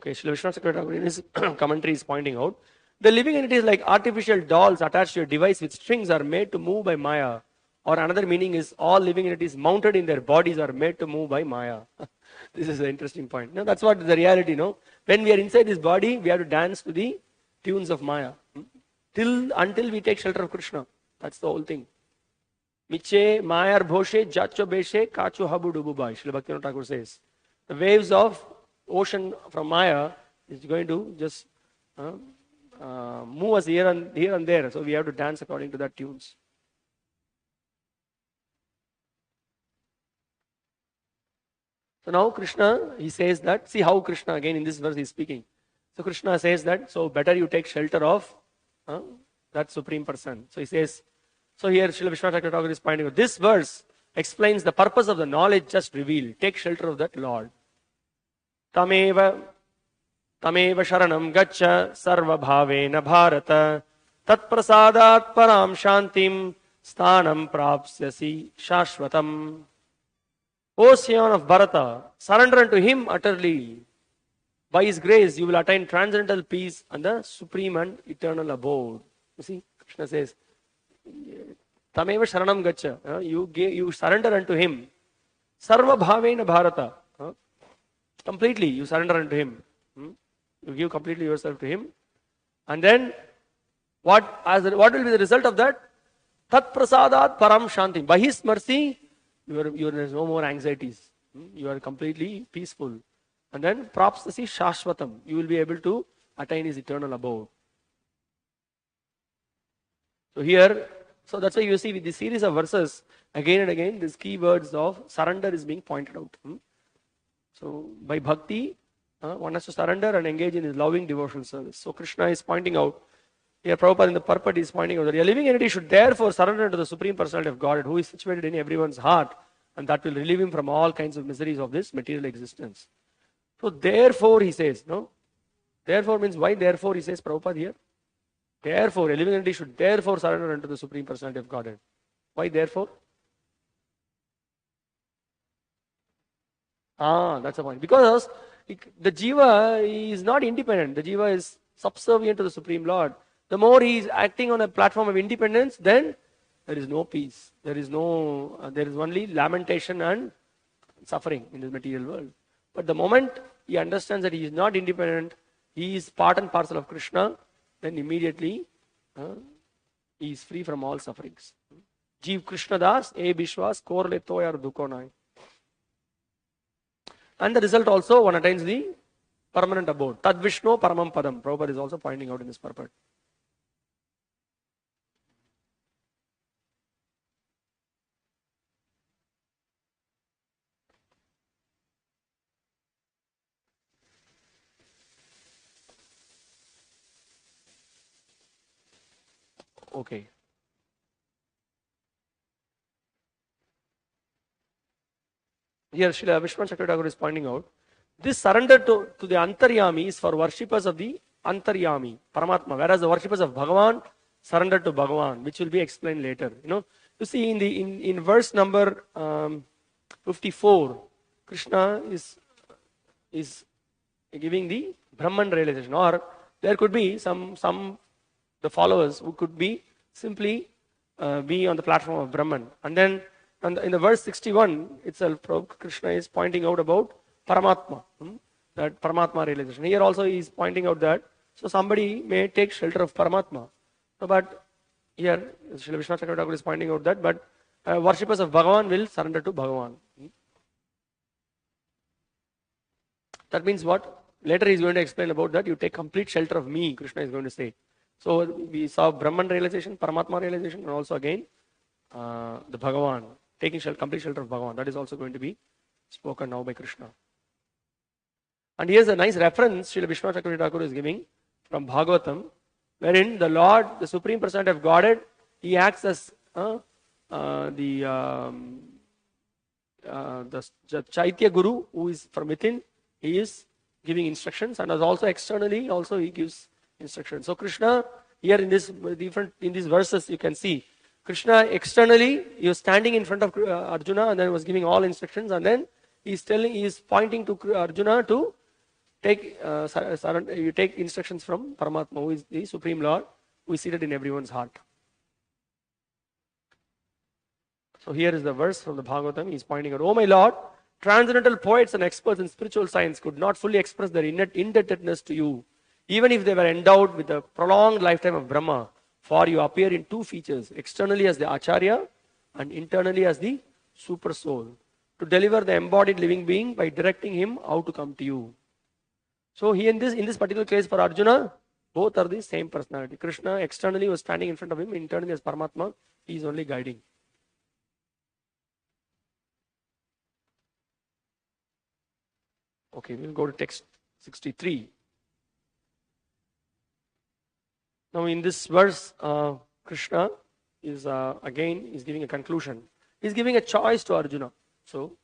Okay, Srila Vishwanath Chakravarti in his commentary is pointing out, the living entities like artificial dolls attached to a device with strings are made to move by Maya. Or another meaning is all living entities mounted in their bodies are made to move by Maya. This is an interesting point. That's what the reality, When we are inside this body, we have to dance to the tunes of Maya. Until we take shelter of Krishna. That's the whole thing. Miche, Mayar Bhoshe, Jacho Beshe, Kacho Habu Dububai. Srila Bhaktivinoda Thakur says. The waves of ocean from Maya is going to just move us here and there. So we have to dance according to that tunes. So now Krishna, he says that, see how Krishna again in this verse is speaking. So Krishna says that, so better you take shelter of that Supreme Person. So he says, so here Srila Vishwanath Chakravarti is pointing out, this verse explains the purpose of the knowledge just revealed. Take shelter of that Lord. Tameva sharanam gaccha sarva bhavena bharata tat prasadat param shantim sthanam prapsyasi shashvatam. O Scion of Bharata, surrender unto him utterly. By his grace, you will attain transcendental peace and the supreme and eternal abode. You see, Krishna says, Tameva sharanam gaccha. You surrender unto him. Sarva bhavena bharata. Completely, you surrender unto him. You give completely yourself to him. And then, what will be the result of that? Tat prasadat param shanti. By his mercy, there is no more anxieties. You are completely peaceful. And then, prapsasi shashvatam. You will be able to attain his eternal abode. So here, so that's why you see with this series of verses, again and again, these key words of surrender is being pointed out. So by bhakti, one has to surrender and engage in his loving devotional service. So Krishna is pointing out, here Prabhupada in the purport is pointing out that a living entity should therefore surrender to the Supreme Personality of Godhead, who is situated in everyone's heart, and that will relieve him from all kinds of miseries of this material existence. So therefore he says, therefore means why therefore he says Prabhupada here? Therefore, a living entity should therefore surrender unto the Supreme Personality of Godhead. Why therefore? That's the point. Because the jiva is not independent. The jiva is subservient to the Supreme Lord. The more he is acting on a platform of independence, then there is no peace. There is only lamentation and suffering in this material world. But the moment he understands that he is not independent, he is part and parcel of Krishna, then immediately he is free from all sufferings. Jeev Krishna Das, E Bishwas, Korle Toyar Dukonai. And the result also, one attains the permanent abode. Tad Vishnu Paramam Padam. Prabhupada is also pointing out in this purport. Okay. Here Srila Vishwanath Chakravarti is pointing out, this surrender to the Antaryami is for worshippers of the Antaryami, Paramatma, whereas the worshippers of Bhagavan surrender to Bhagavan, which will be explained later. You see in verse number 54, Krishna is is giving the Brahman realization, or there could be some the followers who could be simply be on the platform of Brahman. And then in the verse 61 itself, Krishna is pointing out about Paramatma, that Paramatma realization. Here also he is pointing out that so somebody may take shelter of Paramatma. So, but here Srila Vishwanath Chakravarti Thakur is pointing out that, but worshippers of Bhagavan will surrender to Bhagavan. That means what? Later he is going to explain about that. You take complete shelter of me, Krishna is going to say. So we saw Brahman realization, Paramatma realization, and also again the Bhagavan, taking complete shelter of Bhagavan. That is also going to be spoken now by Krishna. And here's a nice reference Srila Vishwanath Chakravarti Thakur is giving from Bhagavatam, wherein the Lord, the Supreme Personality of Godhead, he acts as the Chaitya Guru, who is from within. He is giving instructions, and as also externally, also he gives instructions. So Krishna here in these verses, you can see Krishna externally he was standing in front of Arjuna and then was giving all instructions, and then he is pointing to Arjuna to take you take instructions from Paramatma, who is the Supreme Lord, who is seated in everyone's heart. So here is the verse from the Bhagavatam. He is pointing out, "Oh my Lord, transcendental poets and experts in spiritual science could not fully express their indebtedness to you, even if they were endowed with a prolonged lifetime of Brahma, for you appear in two features, externally as the Acharya and internally as the Super Soul, to deliver the embodied living being by directing him how to come to you." So he in this particular case for Arjuna, both are the same personality. Krishna externally was standing in front of him, internally as Paramatma, he is only guiding. Okay, we'll go to text 63. Now in this verse, Krishna is again giving a conclusion. He's giving a choice to Arjuna. So,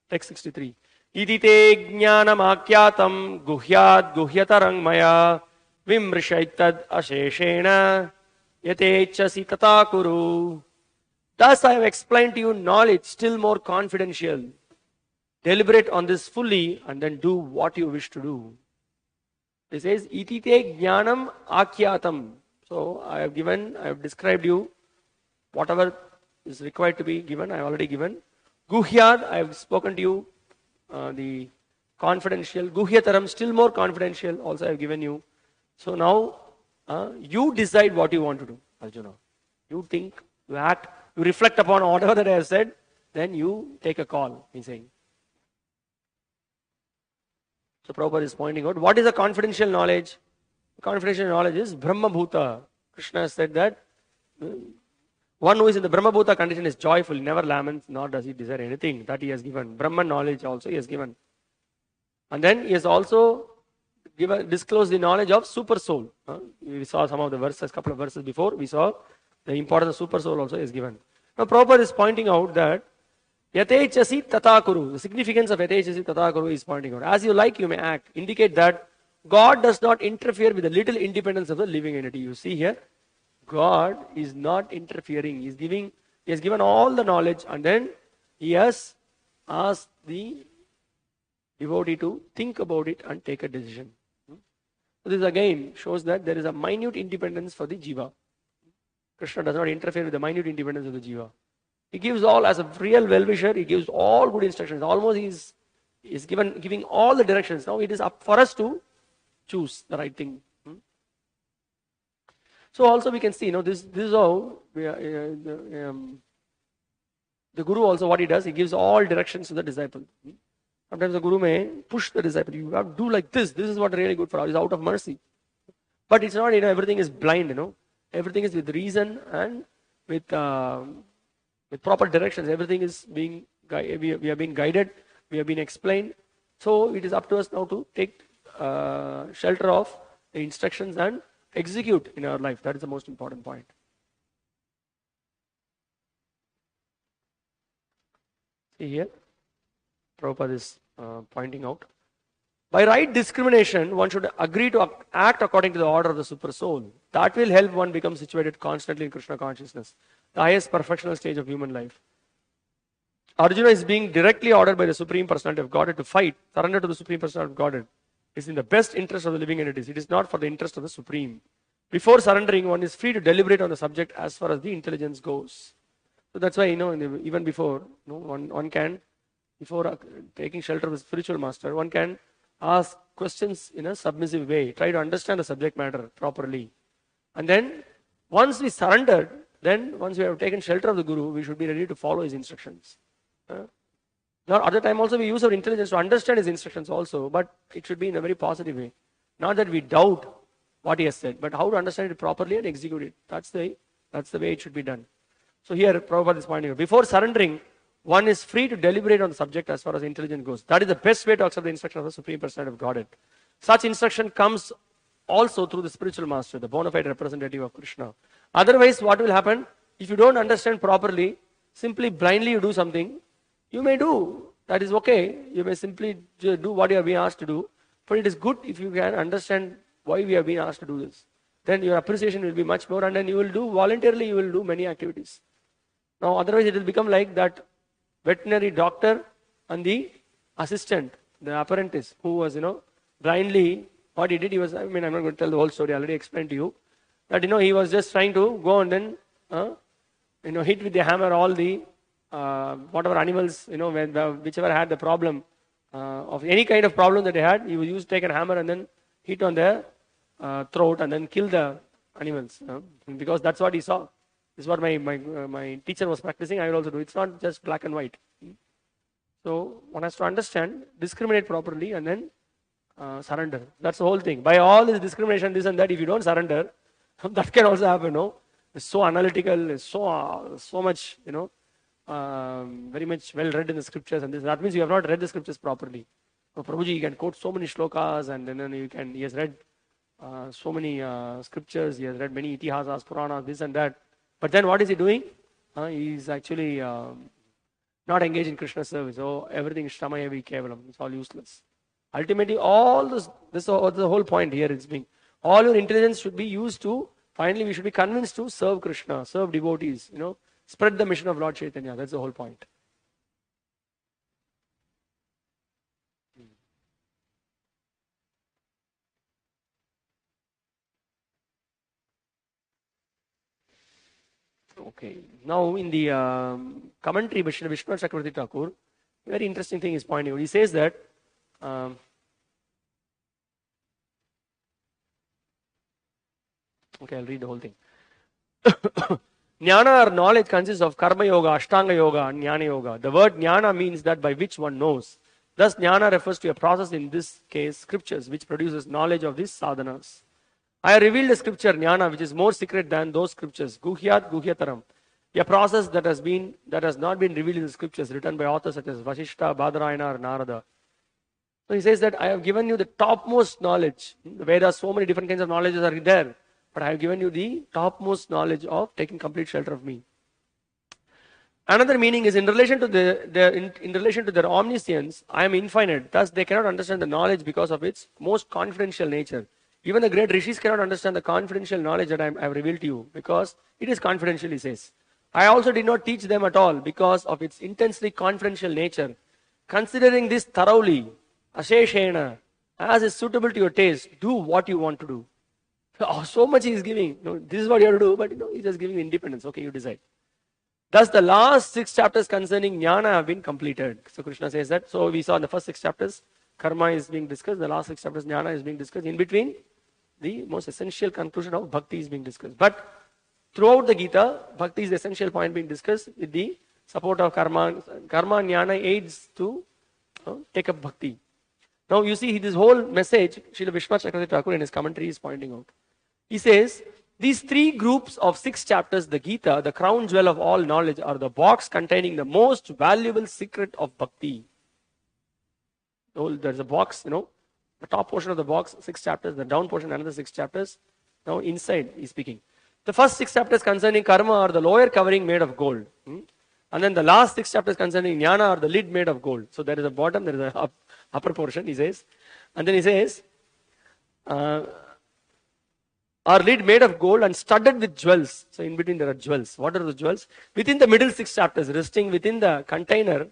text 63. Iti te jnanam akyatam guhyad guhyatarang maya vimrishaitad asheshena yatechasi tata kuru. Thus I have explained to you knowledge still more confidential. Deliberate on this fully and then do what you wish to do. It says, iti te jnanam akyatam. So I have described you whatever is required to be given, I have already given. Guhyad, I have spoken to you the confidential. Guhyataram, still more confidential, also I have given you. So now you decide what you want to do, Arjuna. You think, you act, you reflect upon whatever that I have said, then you take a call, he's saying. So Prabhupada is pointing out, what is a confidential knowledge? Confidential knowledge is Brahma Bhuta. Krishna said that one who is in the Brahma Bhuta condition is joyful, never laments, nor does he desire anything. That he has given. Brahman knowledge also he has given. And then he has also disclosed the knowledge of Super Soul. We saw some of the verses, couple of verses before. We saw the importance of Super Soul also is given. Now Prabhupada is pointing out that Yatechasi tatakuru. The significance of Yatechasi tatakuru is pointing out. As you like, you may act. Indicate that God does not interfere with the little independence of the living entity. You see here, God is not interfering. He has given all the knowledge, and then he has asked the devotee to think about it and take a decision. So this again shows that there is a minute independence for the jiva. Krishna does not interfere with the minute independence of the jiva. He gives all, as a real well-wisher, he gives all good instructions. Almost he is giving all the directions. Now it is up for us to choose the right thing. So also we can see, this is how the Guru also what he does, he gives all directions to the disciple. Sometimes the Guru may push the disciple. You have to do like this. This is what really good for us. It's out of mercy. But it's not, everything is blind, Everything is with reason and with proper directions. Everything is we are being guided. We have been explained. So it is up to us now to take shelter of the instructions and execute in our life. That is the most important point. See here, Prabhupada is pointing out. By right discrimination, one should agree to act according to the order of the Super Soul. That will help one become situated constantly in Krishna consciousness, the highest perfectional stage of human life. Arjuna is being directly ordered by the Supreme Personality of Godhead to fight, surrender to the Supreme Personality of Godhead. It's in the best interest of the living entities. It is not for the interest of the Supreme. Before surrendering, one is free to deliberate on the subject as far as the intelligence goes. So that's why, even before, one can, before taking shelter of the spiritual master, one can ask questions in a submissive way. Try to understand the subject matter properly. And then, once we surrendered, then once we have taken shelter of the Guru, we should be ready to follow his instructions. Now, other time also we use our intelligence to understand his instructions also, but it should be in a very positive way. Not that we doubt what he has said, but how to understand it properly and execute it. That's the way it should be done. So here, Prabhupada is pointing out, before surrendering, one is free to deliberate on the subject as far as intelligence goes. That is the best way to accept the instruction of the Supreme Personality of Godhead. Such instruction comes also through the spiritual master, the bona fide representative of Krishna. Otherwise, what will happen? If you don't understand properly, simply blindly you do something, you may do. That is okay. You may simply do what you have been asked to do. But it is good if you can understand why we have been asked to do this. Then your appreciation will be much more, and then you will do voluntarily, you will do many activities. Now, otherwise it will become like that veterinary doctor and the assistant, the apprentice, who was, blindly, what he did, I'm not going to tell the whole story, I already explained to you, that, he was just trying to go and then, hit with the hammer all the, whatever animals, whichever had the problem, of any kind of problem that they had, he would take a hammer and then hit on their throat and then kill the animals, because that's what he saw. This is what my teacher was practicing, I will also do. It's not just black and white. So one has to understand, discriminate properly, and then surrender. That's the whole thing. By all this discrimination, this and that, if you don't surrender, that can also happen. No, it's so analytical, it's so much, very much well read in the scriptures, and this. That means you have not read the scriptures properly. So Prabhuji, you can quote so many shlokas, and then he has read so many scriptures, he has read many itihasas, puranas, this and that. But then what is he doing? He is actually not engaged in Krishna's service. So everything is shramayavi kevalam. It's all useless. Ultimately, all this is the whole point here. It's being all your intelligence should be used to. Finally, we should be convinced to serve Krishna, serve devotees. Spread the mission of Lord Chaitanya. That's the whole point. Okay. Now in the commentary by Srila Vishnu Chakravarti Thakur, very interesting thing is pointing out. He says that okay, I'll read the whole thing. Jnana or knowledge consists of karma yoga, ashtanga yoga, and jnana yoga. The word jnana means that by which one knows. Thus, jnana refers to a process, in this case, scriptures, which produces knowledge of these sadhanas. I have revealed a scripture, jnana, which is more secret than those scriptures, guhyat guhyataram, a process that has not been revealed in the scriptures written by authors such as Vasishta, Badarayana, or Narada. So he says that I have given you the topmost knowledge. The Vedas, so many different kinds of knowledges are there, but I have given you the topmost knowledge of taking complete shelter of me. Another meaning is in relation to their omniscience, I am infinite. Thus, they cannot understand the knowledge because of its most confidential nature. Even the great rishis cannot understand the confidential knowledge that I have revealed to you, because it is confidential, he says. I also did not teach them at all because of its intensely confidential nature. Considering this thoroughly, asheshena, as is suitable to your taste, do what you want to do. Oh, so much he is giving. No, this is what you have to do, but he's just giving independence. Okay, you decide. Thus, the last 6 chapters concerning jnana have been completed. So Krishna says that. So we saw in the first 6 chapters, karma is being discussed. The last 6 chapters, jnana is being discussed. In between, the most essential conclusion of bhakti is being discussed. But throughout the Gita, bhakti is the essential point being discussed with the support of karma. Karma and jnana aids to take up bhakti. Now you see this whole message, Srila Vishnu Chakravarti Thakur in his commentary is pointing out. He says, these 3 groups of 6 chapters, the Gita, the crown jewel of all knowledge, are the box containing the most valuable secret of bhakti. There's a box, the top portion of the box, 6 chapters, the down portion, another 6 chapters. Now inside, he's speaking. The first 6 chapters concerning karma are the lower covering made of gold. And then the last 6 chapters concerning jnana are the lid made of gold. So there is a bottom, there is a upper portion, he says. And then he says, or lid made of gold and studded with jewels. So in between there are jewels. What are the jewels? Within the middle 6 chapters, resting within the container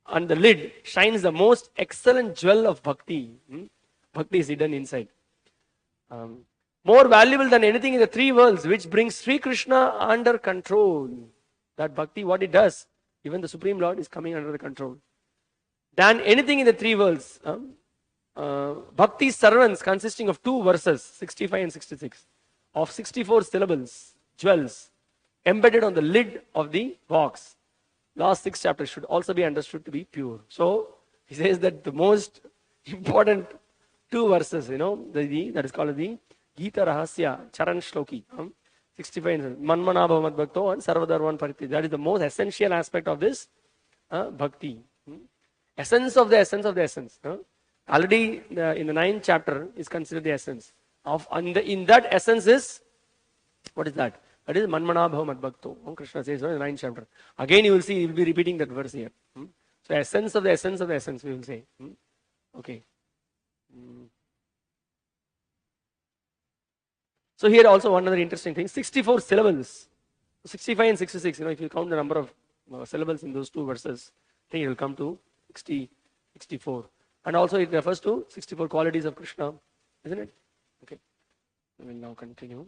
and the lid shines the most excellent jewel of bhakti. Bhakti is hidden inside. More valuable than anything in the 3 worlds, which brings Sri Krishna under control. That bhakti, what it does, even the Supreme Lord is coming under the control. Than anything in the 3 worlds. Bhakti servants consisting of 2 verses, 65 and 66, of 64 syllables, jewels, embedded on the lid of the box. Last 6 chapters should also be understood to be pure. So, he says that the most important 2 verses, that is called the Gita Rahasya Charan Shloki, 65 and Manmana Bhavat Bhakto and Sarvadharvan Pariti. That is the most essential aspect of this bhakti. Essence of the essence of the essence. Already in the 9th chapter is considered the essence. In that essence is, what is that? That is Manmana Bhavat Bhakto. Krishna says in the 9th chapter. Again you will see, he will be repeating that verse here. So essence of the essence of the essence, we will say. Okay. So here also one other interesting thing, 64 syllables, 65 and 66, if you count the number of syllables in those 2 verses, I think it will come to 64. And also it refers to 64 qualities of Krishna, isn't it? Okay, we will now continue.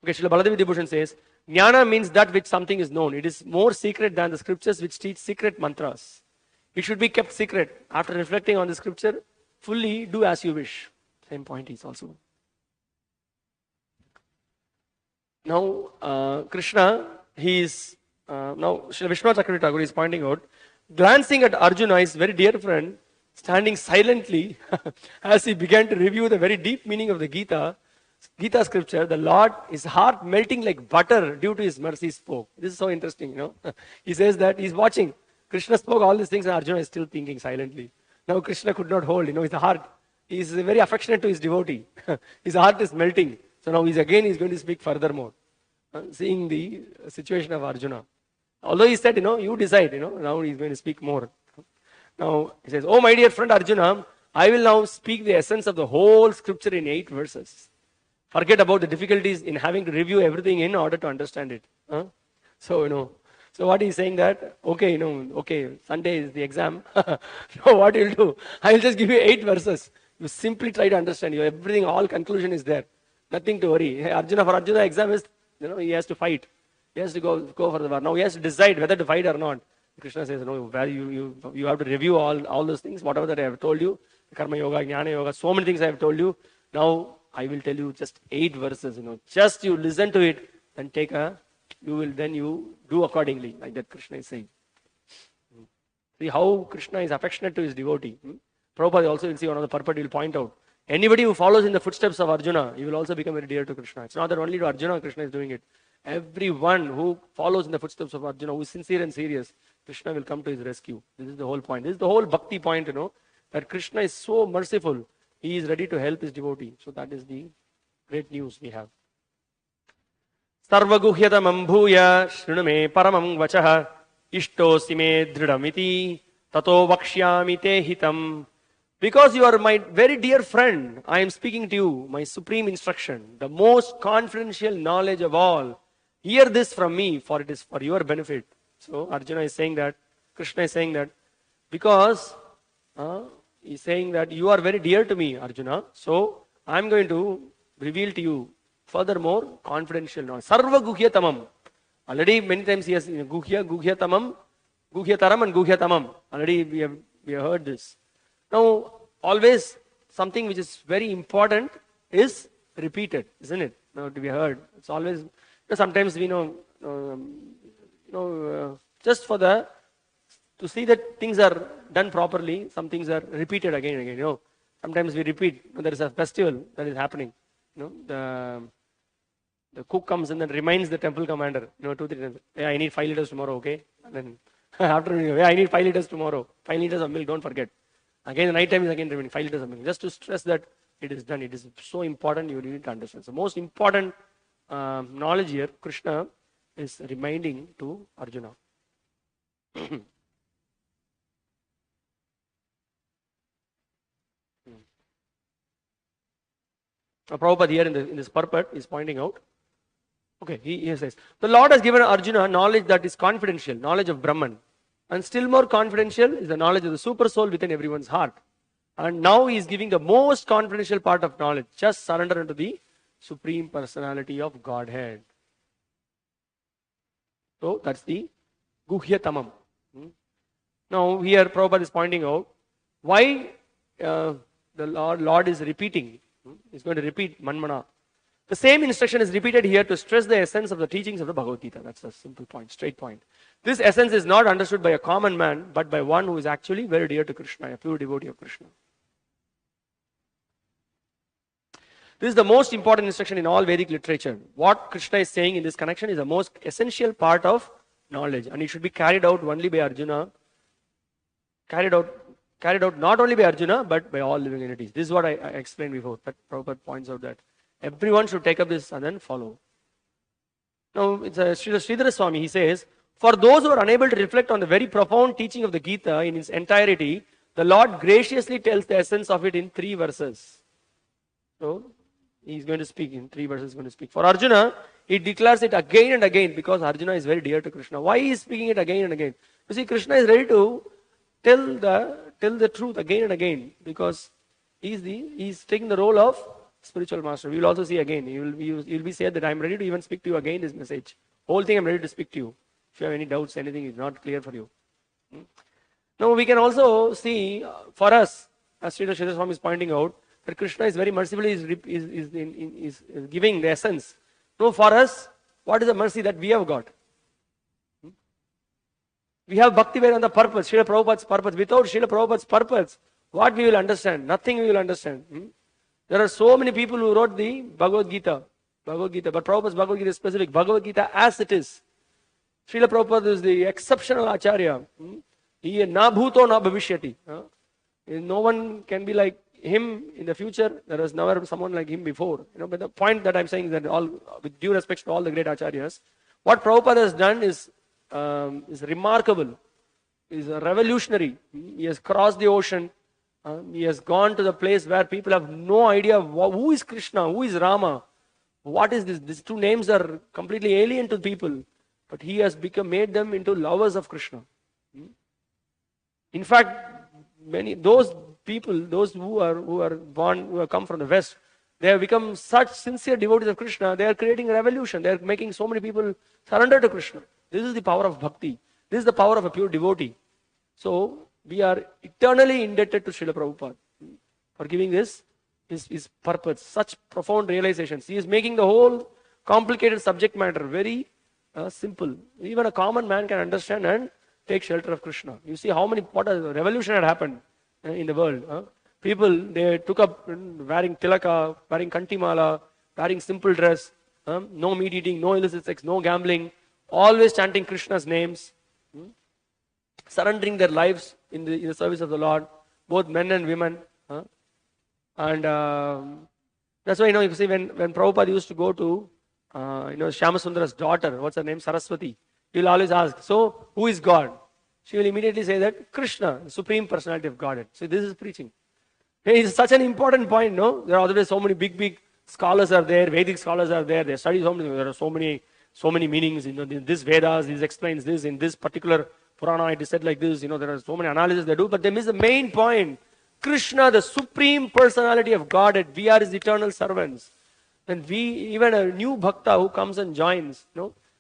Okay, Srila Baladevi Vibhushan says, Jnana means that which something is known. It is more secret than the scriptures which teach secret mantras. It should be kept secret. After reflecting on the scripture, fully do as you wish. Same point is also. Now, Krishna, he is, now Srila Vishwanath Chakravarti Thakur is pointing out, glancing at Arjuna, his very dear friend, standing silently as he began to review the very deep meaning of the Gita scripture, the Lord, his heart melting like butter due to his mercy spoke. This is so interesting, He says that he's watching. Krishna spoke all these things and Arjuna is still thinking silently. Now Krishna could not hold, his heart. He is very affectionate to his devotee. His heart is melting. So now he's going to speak furthermore, seeing the situation of Arjuna. Although he said, you decide, now he's going to speak more. Now he says, oh my dear friend Arjuna, I will now speak the essence of the whole scripture in 8 verses. Forget about the difficulties in having to review everything in order to understand it. So, so what he's saying that, okay, Sunday is the exam. So what you'll do, I will just give you 8 verses. You simply try to understand. Everything, all conclusion is there. Nothing to worry. For Arjuna exam is, he has to fight. He has to go for the war. Now he has to decide whether to fight or not. Krishna says, no, you have to review all those things, whatever that I have told you. Karma yoga, jnana yoga, so many things I have told you. Now I will tell you just 8 verses, Just you listen to it and you do accordingly, like that Krishna is saying. See how Krishna is affectionate to his devotee. Prabhupada also will see one of the purport, he will point out. Anybody who follows in the footsteps of Arjuna, he will also become very dear to Krishna. It's not that only to Arjuna Krishna is doing it. Everyone who follows in the footsteps of Arjuna, who is sincere and serious, Krishna will come to his rescue. This is the whole point. This is the whole bhakti point, that Krishna is so merciful. He is ready to help his devotee. So that is the great news we have. Sarvaguhyatamam bhuya shrunume paramam vachaha ishtosi me dridamiti tato vakshyami te hitam. Because you are my very dear friend, I am speaking to you, my supreme instruction, the most confidential knowledge of all. Hear this from me, for it is for your benefit. So Arjuna is saying that, Krishna is saying that, because he's saying that you are very dear to me, Arjuna. So I am going to reveal to you furthermore confidential knowledge. Sarva guhyatamam. Already many times he has guhyatamam, guhyataram and guhyatamam. Already we have heard this. Now, always something which is very important is repeated, isn't it? Now, to be heard. It's always, sometimes we just to see that things are done properly, some things are repeated again and again. Sometimes we repeat. There is a festival that is happening. The cook comes and then reminds the temple commander, 2, 3 times. Hey, I need 5 liters tomorrow, okay? And then after, hey, I need 5 liters tomorrow. 5 liters of milk, don't forget. Again, the night time is again remaining 5 liters of milk. Just to stress that it is done. It is so important, you need to understand. So most important knowledge here, Krishna is reminding to Arjuna. Prabhupada here in this purport is pointing out. Okay, he says, the Lord has given Arjuna knowledge that is confidential, knowledge of Brahman. And still more confidential is the knowledge of the super soul within everyone's heart. And now he is giving the most confidential part of knowledge. Just surrender into the Supreme Personality of Godhead. So that's the Guhyatamam. Now here Prabhupada is pointing out why the Lord is repeating. He's going to repeat Manmana. The same instruction is repeated here to stress the essence of the teachings of the Bhagavad Gita. That's a simple point, straight point. This essence is not understood by a common man, but by one who is actually very dear to Krishna, a pure devotee of Krishna. This is the most important instruction in all Vedic literature. What Krishna is saying in this connection is the most essential part of knowledge, and it should be carried out only by Arjuna. Carried out not only by Arjuna, but by all living entities. This is what I explained before. That Prabhupada points out that everyone should take up this and then follow. Now, it's Sridhara Swami, he says, for those who are unable to reflect on the very profound teaching of the Gita in its entirety, the Lord graciously tells the essence of it in 3 verses. So, he's going to speak in 3 verses, going to speak. For Arjuna, he declares it again and again because Arjuna is very dear to Krishna. Why he is speaking it again and again? You see, Krishna is ready to tell the truth again and again because he's taking the role of spiritual master. We will also see again. You will be said that I am ready to even speak to you again this message. Whole thing I am ready to speak to you. If you have any doubts, anything is not clear for you. Now we can also see for us, as Sridhar Swami is pointing out, that Krishna is very mercifully is giving the essence. No, for us, what is the mercy that we have got? We have Bhakti Vedanta purpose, Srila Prabhupada's purpose. Without Srila Prabhupada's purpose, what we will understand? Nothing we will understand. There are so many people who wrote the Bhagavad Gita, but Prabhupada's Bhagavad Gita is specific. Bhagavad Gita as it is. Srila Prabhupada is the exceptional Acharya. He na bhuto na bhavishyati. No one can be like him in the future. There was never someone like him before. But the point that I'm saying is that all, with due respect to all the great Acharyas, what Prabhupada has done is remarkable, is revolutionary. He has crossed the ocean. He has gone to the place where people have no idea who is Krishna, who is Rama, what is this. These 2 names are completely alien to people, but he has made them into lovers of Krishna. In fact, those people, those who are born, who have come from the West, they have become such sincere devotees of Krishna. They are creating a revolution. They are making so many people surrender to Krishna. This is the power of bhakti. This is the power of a pure devotee. So we are eternally indebted to Srila Prabhupada for giving his purpose, such profound realizations. He is making the whole complicated subject matter very simple. Even a common man can understand and take shelter of Krishna. You see what a revolution had happened in the world. People, they took up wearing tilaka, wearing kantimala, wearing simple dress, no meat eating, no illicit sex, no gambling, always chanting Krishna's names, surrendering their lives in the service of the Lord, both men and women. And that's why, you see, when Prabhupada used to go to, Shyamasundara's daughter, what's her name, Saraswati, he will always ask, so who is God? She will immediately say that Krishna, the Supreme Personality of Godhead. So this is preaching. It's such an important point, no? There are always so many big scholars are there, Vedic scholars are there, they study so many, there are so many meanings, in this Vedas, this explains this, in this particular Purana it is said like this, there are so many analyses they do, but they miss the main point. Krishna, the Supreme Personality of Godhead, we are his eternal servants. And even a new bhakta who comes and joins,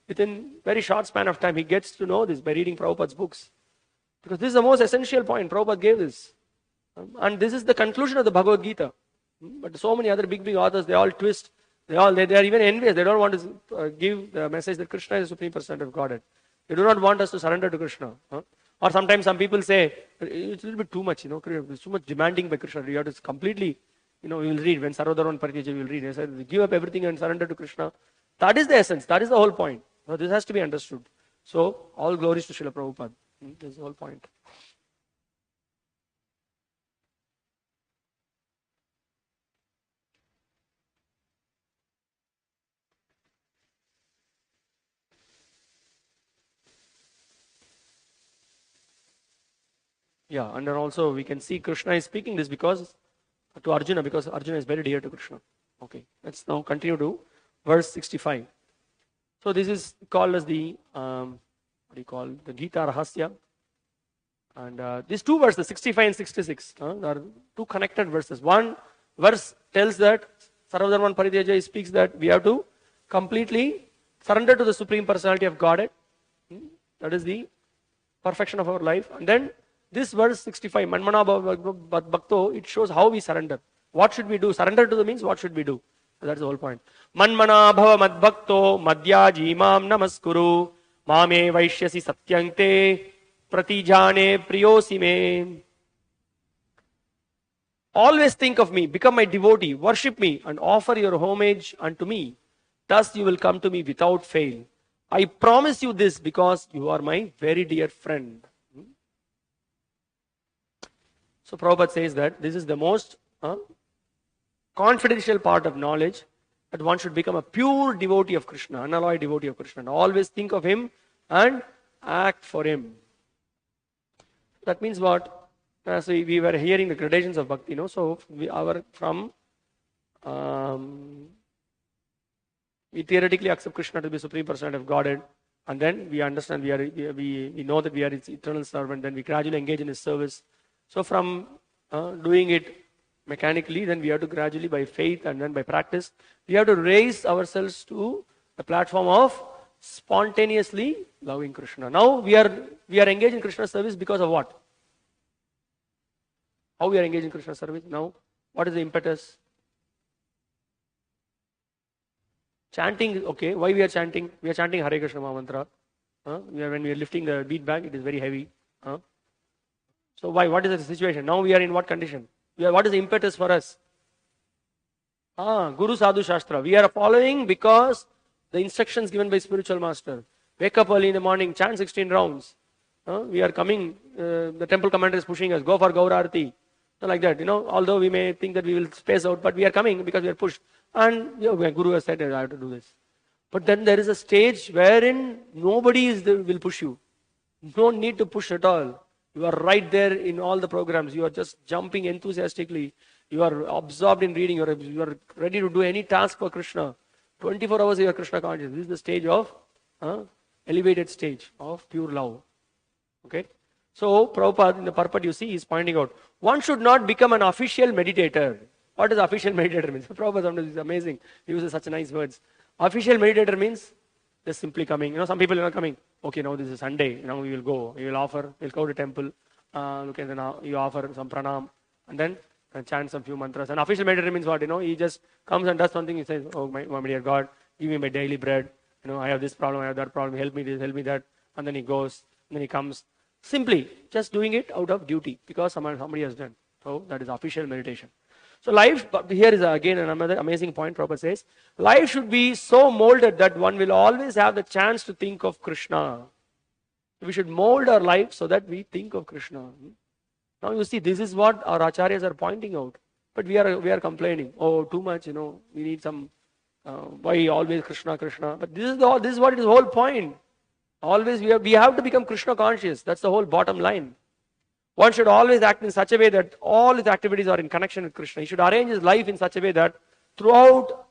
within very short span of time, he gets to know this by reading Prabhupada's books. Because this is the most essential point, Prabhupada gave this. And this is the conclusion of the Bhagavad Gita. But so many other big authors, they all twist. They are even envious. They don't want to give the message that Krishna is the Supreme Personality of Godhead. They do not want us to surrender to Krishna. Or sometimes some people say, it's a little bit too much, it's too much demanding by Krishna. You have to completely, we will read, when Sarvadharman Parityaja, we will read. They said, give up everything and surrender to Krishna. That is the essence. That is the whole point. So this has to be understood. So, all glories to Srila Prabhupada. This is the whole point. Yeah, and then also we can see Krishna is speaking this to Arjuna, because Arjuna is very dear to Krishna. Okay, let's now continue to verse 65. So this is called as the, the Gita Rahasya. And these two verses, 65 and 66, are two connected verses. One verse tells that Sarvadharman Parityaja speaks that we have to completely surrender to the Supreme Personality of Godhead. That is the perfection of our life. And then this verse 65, Manmana Bhakto, it shows how we surrender. What should we do? Surrender to the means, what should we do? That's the whole point. Manmana bhava madbhakto madhyaji mam namaskuru mame vaishyasi satyante pratijane priyosi me. Always think of me, become my devotee, worship me and offer your homage unto me. Thus you will come to me without fail. I promise you this because you are my very dear friend. So Prabhupada says that this is the most confidential part of knowledge, that one should become a pure devotee of Krishna, unalloyed devotee of Krishna, and always think of him and act for him. That means what? So we were hearing the gradations of bhakti, so we theoretically accept Krishna to be Supreme Personality of Godhead, and then we understand we know that we are his eternal servant, then we gradually engage in his service. So from doing it mechanically, then we have to gradually, by faith and then by practice, we have to raise ourselves to the platform of spontaneously loving Krishna. Now we are engaged in Krishna service because of what? How we are engaged in Krishna service now? What is the impetus? Chanting, okay. Why we are chanting? We are chanting Hare Krishna Mantra. When we are lifting the bead bag, it is very heavy. So why? What is the situation? Now we are in what condition? What is the impetus for us? Guru Sadhu Shastra. We are following because the instructions given by spiritual master. Wake up early in the morning, chant 16 rounds. We are coming, the temple commander is pushing us, go for Gaura Arati. So like that, although we may think that we will space out, but we are coming because we are pushed. And Guru has said, I have to do this. But then there is a stage wherein nobody will push you. No need to push at all. You are right there in all the programs. You are just jumping enthusiastically. You are absorbed in reading. You are ready to do any task for Krishna. 24 hours you are Krishna conscious. This is the stage of elevated stage of pure love. Okay. So Prabhupada in the purport you see is pointing out, one should not become an official meditator. What does official meditator mean? So Prabhupada sometimes is amazing. He uses such nice words. Official meditator means just simply coming. Some people are not coming. Okay, now this is Sunday. We will go. We will offer. We'll go to temple. Then you offer some pranam and then chant some few mantras. And official meditator means what? He just comes and does something. He says, "Oh my dear God, give me my daily bread. I have this problem. I have that problem. Help me this. Help me that." And then he goes. And then he comes. Simply just doing it out of duty because somebody has done. So that is official meditation. So life, here is again another amazing point Prabhupada says, life should be so molded that one will always have the chance to think of Krishna. We should mold our life so that we think of Krishna. Now you see, this is what our acharyas are pointing out. But we are complaining, too much, we need some, why always Krishna, Krishna. But this is what is the whole point. Always we have to become Krishna conscious. That's the whole bottom line. One should always act in such a way that all his activities are in connection with Krishna. He should arrange his life in such a way that throughout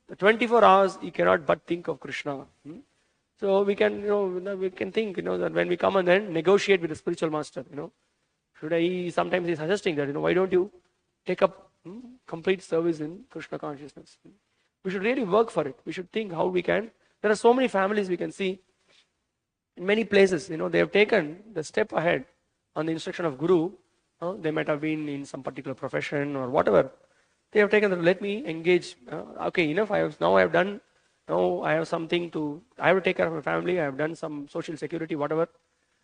the 24 hours, he cannot but think of Krishna. So we can think, that when we come and then negotiate with the spiritual master, sometimes he's suggesting that, why don't you take up complete service in Krishna consciousness? We should really work for it. We should think how we can. There are so many families we can see in many places, they have taken the step ahead on the instruction of Guru. They might have been in some particular profession or whatever. They have taken that, let me engage. Okay, enough. I have something I have to take care of my family. I have done some social security, whatever.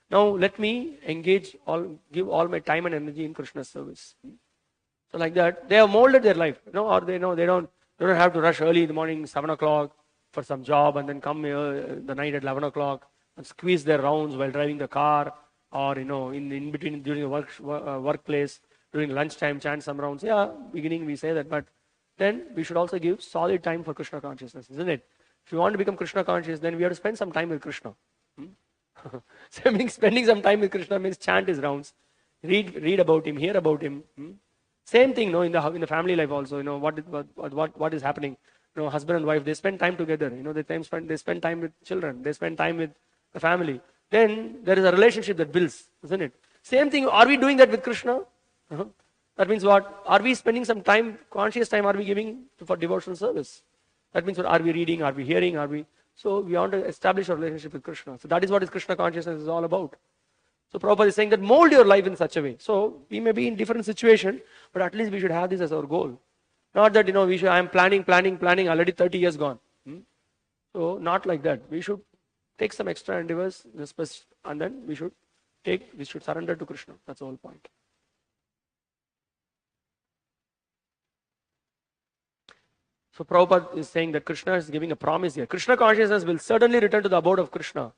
Now let me give all my time and energy in Krishna's service. So like that, they have molded their life, or they don't have to rush early in the morning, 7 o'clock for some job and then come the night at 11 o'clock and squeeze their rounds while driving the car, or in between during the workplace, during lunchtime chant some rounds. Yeah, beginning we say that, but then we should also give solid time for Krishna consciousness, isn't it? If you want to become Krishna conscious, then we have to spend some time with Krishna. Spending some time with Krishna means chant his rounds, read about him, hear about him, Same thing, in the family life also. What is happening? Husband and wife, they spend time together. They spend time with children. They spend time with the family. Then there is a relationship that builds, isn't it? Same thing. Are we doing that with Krishna? Uh-huh. That means what? Are we spending some time, conscious time, are we giving for devotional service? That means what? Are we reading? Are we hearing? So we want to establish a relationship with Krishna. So that is what is Krishna consciousness is all about. So Prabhupada is saying that mold your life in such a way. So we may be in different situation, but at least we should have this as our goal. Not that, I am planning, already 30 years gone. So not like that. We should take some extra endeavors, and then we should surrender to Krishna. That's the whole point. So Prabhupada is saying that Krishna is giving a promise here. Krishna consciousness will certainly return to the abode of Krishna.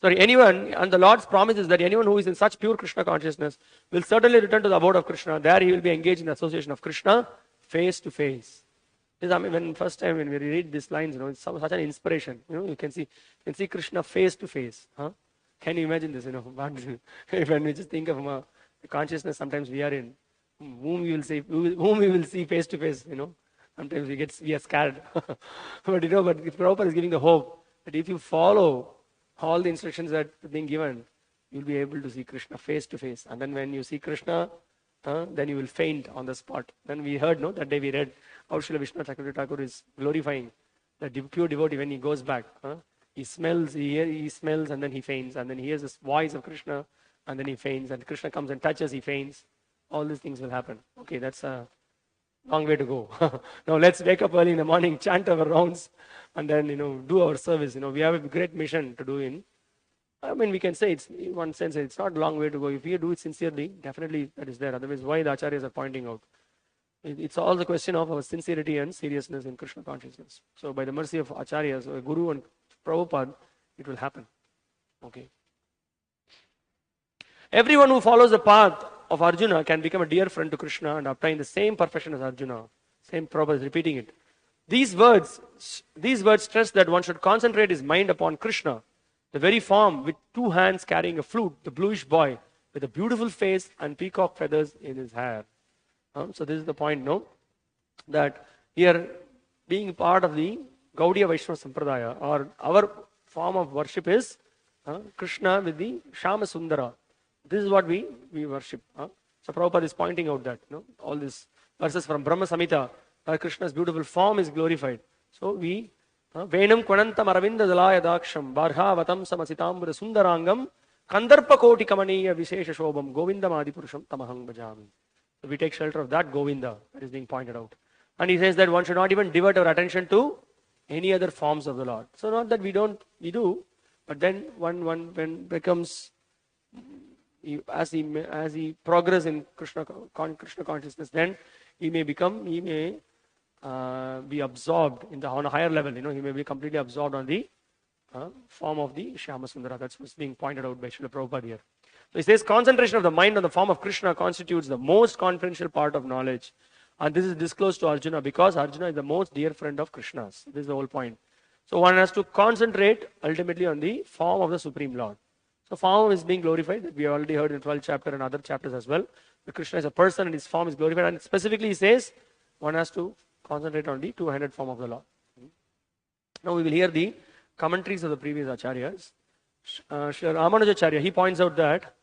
And the Lord's promise is that anyone who is in such pure Krishna consciousness will certainly return to the abode of Krishna. There he will be engaged in the association of Krishna face to face. When first time when we read these lines, it's such an inspiration. You can see Krishna face to face. Can you imagine this? When we just think of the consciousness, sometimes we are in whom we will see face to face. Sometimes we are scared. But Prabhupada is giving the hope that if you follow all the instructions that are being given, you'll be able to see Krishna face to face. And then when you see Krishna, then you will faint on the spot. Then we heard, that day we read how Srila Vishnu Thakur is glorifying the pure devotee when he goes back. He smells, he smells and then he faints. And then he hears this voice of Krishna and then he faints. And Krishna comes and touches, he faints. All these things will happen. Okay, that's a long way to go. Now let's wake up early in the morning, chant our rounds, and then, do our service. We have a great mission to do we can say it's, in one sense, it's not a long way to go. If we do it sincerely, definitely that is there. Otherwise, why the acharyas are pointing out? It's all the question of our sincerity and seriousness in Krishna consciousness. So by the mercy of acharyas, or Guru and Prabhupada, it will happen. Okay. Everyone who follows the path of Arjuna can become a dear friend to Krishna and obtain the same perfection as Arjuna. Same Prabhupada is repeating it. These words stress that one should concentrate his mind upon Krishna, the very form with two hands carrying a flute, the bluish boy with a beautiful face and peacock feathers in his hair. So this is the point, that here being part of the Gaudiya Vaishnava Sampradaya, or our form of worship is Krishna with the Shama Sundara. This is what we worship. So Prabhupada is pointing out that, all these verses from Brahma Samhita, Krishna's beautiful form is glorified. So we Venam Kwanantam Aravinda Dalaya Daksham Barhavatam Samasitambura Sundarangam Kandarpa Koti Kamaniya Vishesha Shobham Govindam Adipurusham Tamahang Bhajami. So we take shelter of that Govinda that is being pointed out. And he says that one should not even divert our attention to any other forms of the Lord. So not that we do, but then when becomes, as he progresses in Krishna consciousness, then he may be absorbed on a higher level. He may be completely absorbed on the form of the Shyama Sundara. That's what's being pointed out by Srila Prabhupada here. So he says concentration of the mind on the form of Krishna constitutes the most confidential part of knowledge. And this is disclosed to Arjuna because Arjuna is the most dear friend of Krishna's. This is the whole point. So one has to concentrate ultimately on the form of the Supreme Lord. So form is being glorified, that we have already heard in 12th chapter and other chapters as well. The Krishna is a person and his form is glorified. And specifically he says one has to concentrate on the two-handed form of the Lord. Now we will hear the commentaries of the previous acharyas. Srila Ramanujacharya, he points out that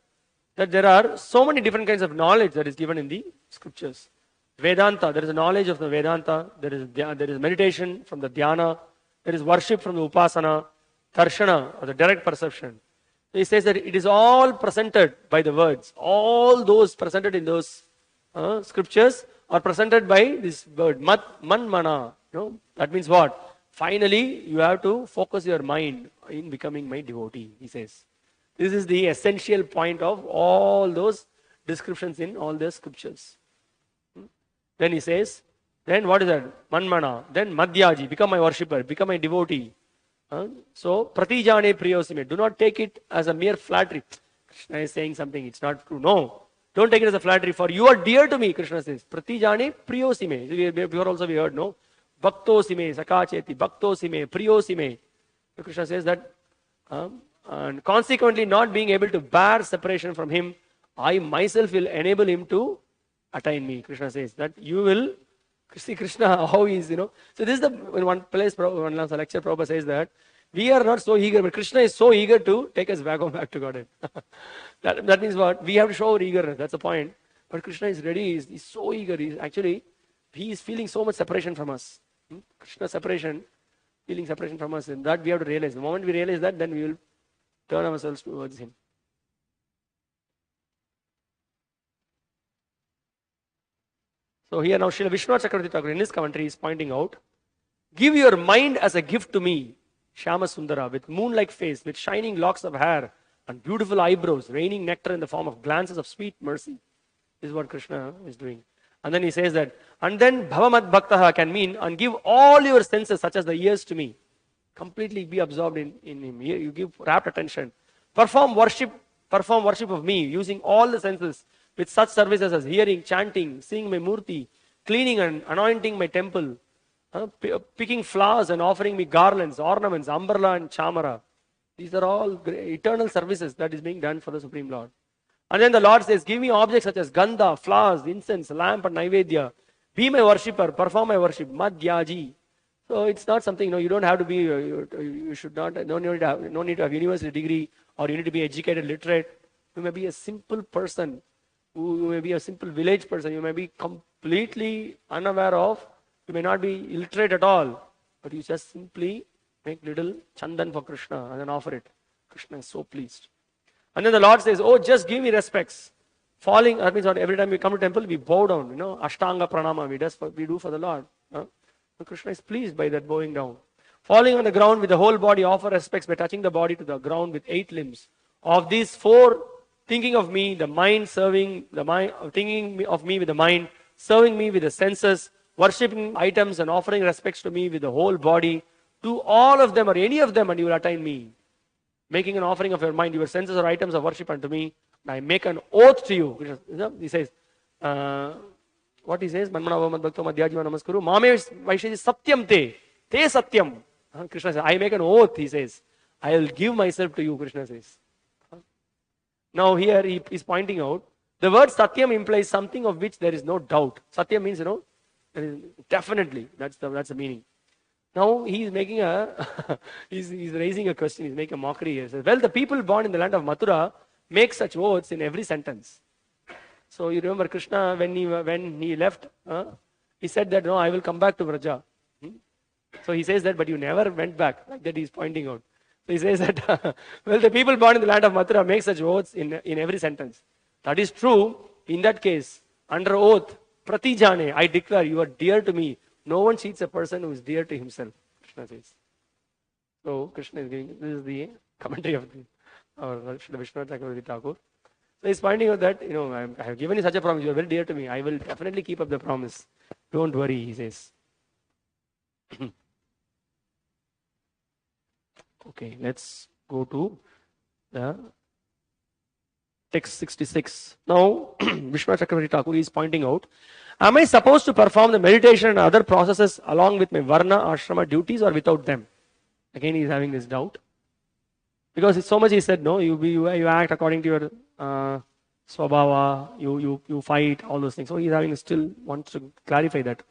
there are so many different kinds of knowledge that is given in the scriptures. Vedanta, there is a knowledge of the Vedanta, there is meditation from the dhyana, there is worship from the upasana, darshana, or the direct perception. So he says that it is all presented by the words. All those presented in those scriptures are presented by this word, manmana. That means what? Finally, you have to focus your mind in becoming my devotee, he says. This is the essential point of all those descriptions in all the scriptures. Then he says, then what is that? Manmana. Then madhyaji, become my worshipper, become my devotee. So, pratijane priyosime. Do not take it as a mere flattery. Krishna is saying something, it's not true. No. Don't take it as a flattery, for you are dear to me, Krishna says. Pratijane priyosime. Before also we heard, no? Bhaktosime, sakacheti, bhaktosime, priyosime. So Krishna says that, and consequently not being able to bear separation from him, I myself will enable him to attain me. Krishna says that you will see Krishna, how he is, So this is in one place, one last lecture, Prabhupada says that we are not so eager, but Krishna is so eager to take us back to Godhead. that means what? We have to show our eagerness. That's the point. But Krishna is ready. He's so eager. He is feeling so much separation from us. Krishna feeling separation from us. And that we have to realize. The moment we realize that, then we will turn ourselves towards Him. So here now Srila Vishnu Chakravarti Thakur in his commentary is pointing out, give your mind as a gift to me, Shyama Sundara, with moon-like face, with shining locks of hair and beautiful eyebrows, raining nectar in the form of glances of sweet mercy. This is what Krishna is doing. And then he says that, and then Bhavamad Bhaktaha can mean, and give all your senses, such as the ears, to me. Completely be absorbed in Him. You give rapt attention. Perform worship of me, using all the senses, with such services as hearing, chanting, seeing my murti, cleaning and anointing my temple, picking flowers and offering me garlands, ornaments, umbrella and chamara. These are all eternal services that is being done for the Supreme Lord. And then the Lord says, give me objects such as gandha, flowers, incense, lamp and naivedya. Be my worshipper, perform my worship, madhyaji. So it's not something, you don't have to be, you should not, no need to have university degree, or you need to be educated, literate. You may be a simple person, you may be a simple village person, you may be completely unaware of, you may not be illiterate at all, but you just simply make little chandan for Krishna and then offer it. Krishna is so pleased. And then the Lord says, oh, just give me respects. Falling, that means every time we come to temple, we bow down, Ashtanga Pranama, we do for the Lord. Krishna is pleased by that bowing down. Falling on the ground with the whole body, offer respects by touching the body to the ground with 8 limbs. Of these 4, thinking of me, the mind serving, the mind, thinking of me with the mind, serving me with the senses, worshipping items and offering respects to me with the whole body, do all of them or any of them and you will attain me. Making an offering of your mind, your senses or items of worship unto me, and I make an oath to you. He says, what he says, Manmana Bhavat Bhakto Madhyajiva Namaskuru, Mame Vaishyaji Satyam Te Satyam. Krishna says, I make an oath, he says. I will give myself to you, Krishna says. Now here he is pointing out, the word Satyam implies something of which there is no doubt. Satyam means, there is definitely, that's the meaning. Now he is making he's raising a question, he's making a mockery here. He says, well, the people born in the land of Mathura make such oaths in every sentence. So you remember Krishna, when he left, he said that, no, I will come back to Vraja. So he says that, but you never went back. Like that he's pointing out. So he says that, well, the people born in the land of Mathura make such oaths in every sentence. That is true. In that case, under oath, Pratijane, I declare you are dear to me. No one cheats a person who is dear to himself, Krishna says. So Krishna is giving, this is the commentary of the Vishnu Chakravarti Thakur. So he's pointing out that, I have given you such a promise, you are very dear to me. I will definitely keep up the promise. Don't worry, he says. Okay, let's go to the text 66. Now, Vishnu Chakravarti Thakur is pointing out, am I supposed to perform the meditation and other processes along with my Varna, Ashrama duties or without them? Again, he is having this doubt. Because it's so much he said, no, you act according to your swabhava, you fight, all those things. So he's still wants to clarify that.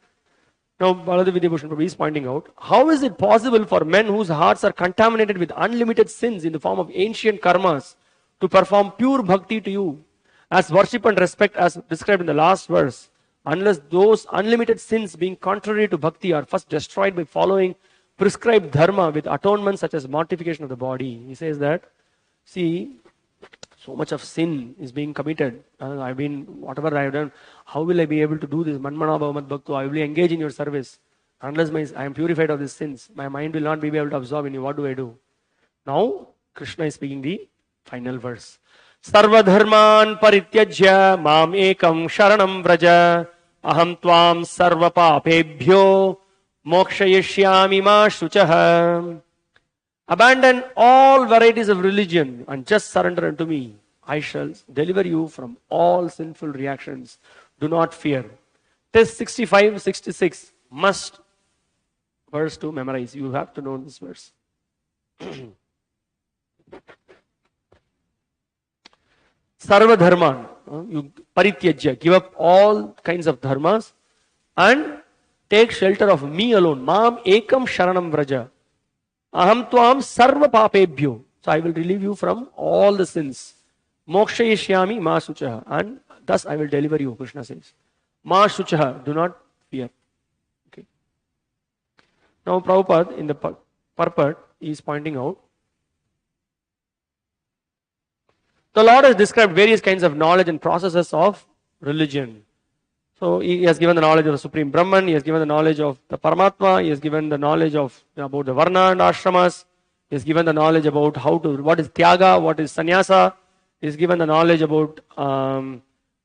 Now, Baladev Vidyabhushan Prabhu is pointing out, how is it possible for men whose hearts are contaminated with unlimited sins in the form of ancient karmas to perform pure bhakti to you, as worship and respect as described in the last verse, unless those unlimited sins being contrary to bhakti are first destroyed by following prescribed dharma with atonement such as mortification of the body? He says that, see, so much of sin is being committed. Whatever I have done, how will I be able to do this? Manmana Bhavat Bhakto, I will engage in your service. Unless I am purified of these sins, my mind will not be able to absorb in you. What do I do? Now, Krishna is speaking the final verse. Sarva dharman parityajya mam ekam sharanam vraja aham tvam sarva papebhyo mokshayishyami ma shuchaha. Abandon all varieties of religion and just surrender unto me. I shall deliver you from all sinful reactions. Do not fear. Test 65, 66. Must verse to memorize. You have to know this verse. Sarva Dharman. You parityajya, give up all kinds of dharmas and take shelter of me alone. Mam ekam sharanam vraja. Aham tvam sarva papebhyo. So I will relieve you from all the sins. Mokshayishyami ma suchaha. And thus I will deliver you, Krishna says. Ma suchaha, do not fear. Okay. Now Prabhupada in the purport is pointing out, the Lord has described various kinds of knowledge and processes of religion. So he has given the knowledge of the Supreme Brahman, he has given the knowledge of the Paramatma, he has given the knowledge of about the Varna and Ashramas, he has given the knowledge about what is Tyaga, what is Sannyasa, he has given the knowledge about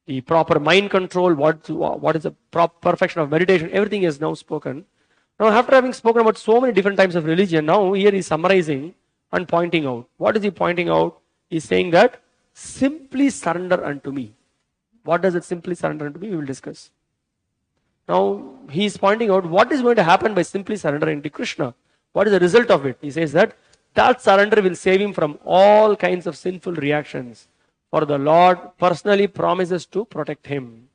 the proper mind control, what is the perfection of meditation. Everything he has now spoken. Now after having spoken about so many different types of religion, now here he is summarizing and pointing out. What is he pointing out? He is saying that simply surrender unto me. What does it simply surrender unto me? We will discuss. Now he is pointing out what is going to happen by simply surrendering to Krishna. What is the result of it? He says that surrender will save him from all kinds of sinful reactions. For the Lord personally promises to protect him.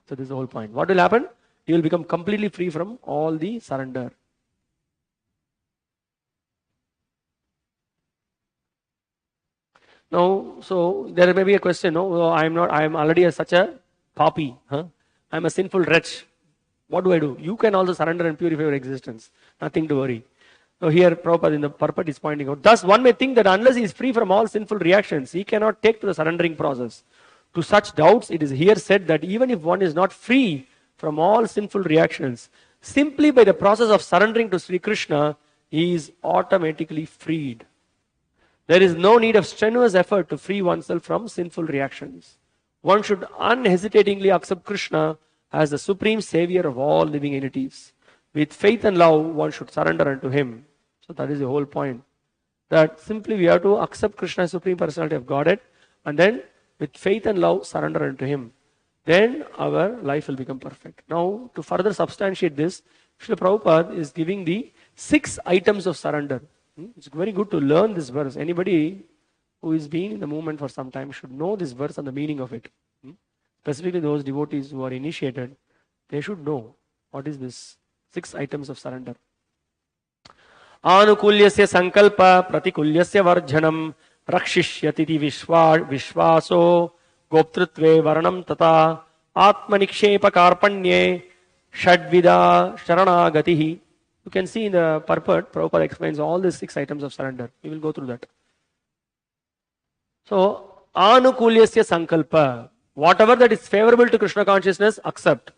So this is the whole point. What will happen? He will become completely free from all the surrender. Now, so there may be a question, no, I am already such a papi. I am a sinful wretch. What do? You can also surrender and purify your existence. Nothing to worry. So here Prabhupada in the purport is pointing out. Thus one may think that unless he is free from all sinful reactions, he cannot take to the surrendering process. To such doubts, it is here said that even if one is not free from all sinful reactions, simply by the process of surrendering to Sri Krishna, he is automatically freed. There is no need of strenuous effort to free oneself from sinful reactions. One should unhesitatingly accept Krishna as the supreme savior of all living entities. With faith and love, one should surrender unto him. So that is the whole point. That simply we have to accept Krishna as supreme personality of Godhead, and then with faith and love, surrender unto him. Then our life will become perfect. Now, to further substantiate this, Srila Prabhupada is giving the 6 items of surrender. It's very good to learn this verse. Anybody who is been in the movement for some time should know this verse and the meaning of it. Specifically those devotees who are initiated, they should know what is this 6 items of surrender. Anukulyasya sankalpa pratikulyasya varjanam rakshishyati vishvaso goptrutve varanam tata atmanikshepa karpanye shadvida sharanagatihi. You can see in the purport, Prabhupada explains all these 6 items of surrender. We will go through that. So, anukulyasya sankalpa. Whatever that is favorable to Krishna consciousness, accept.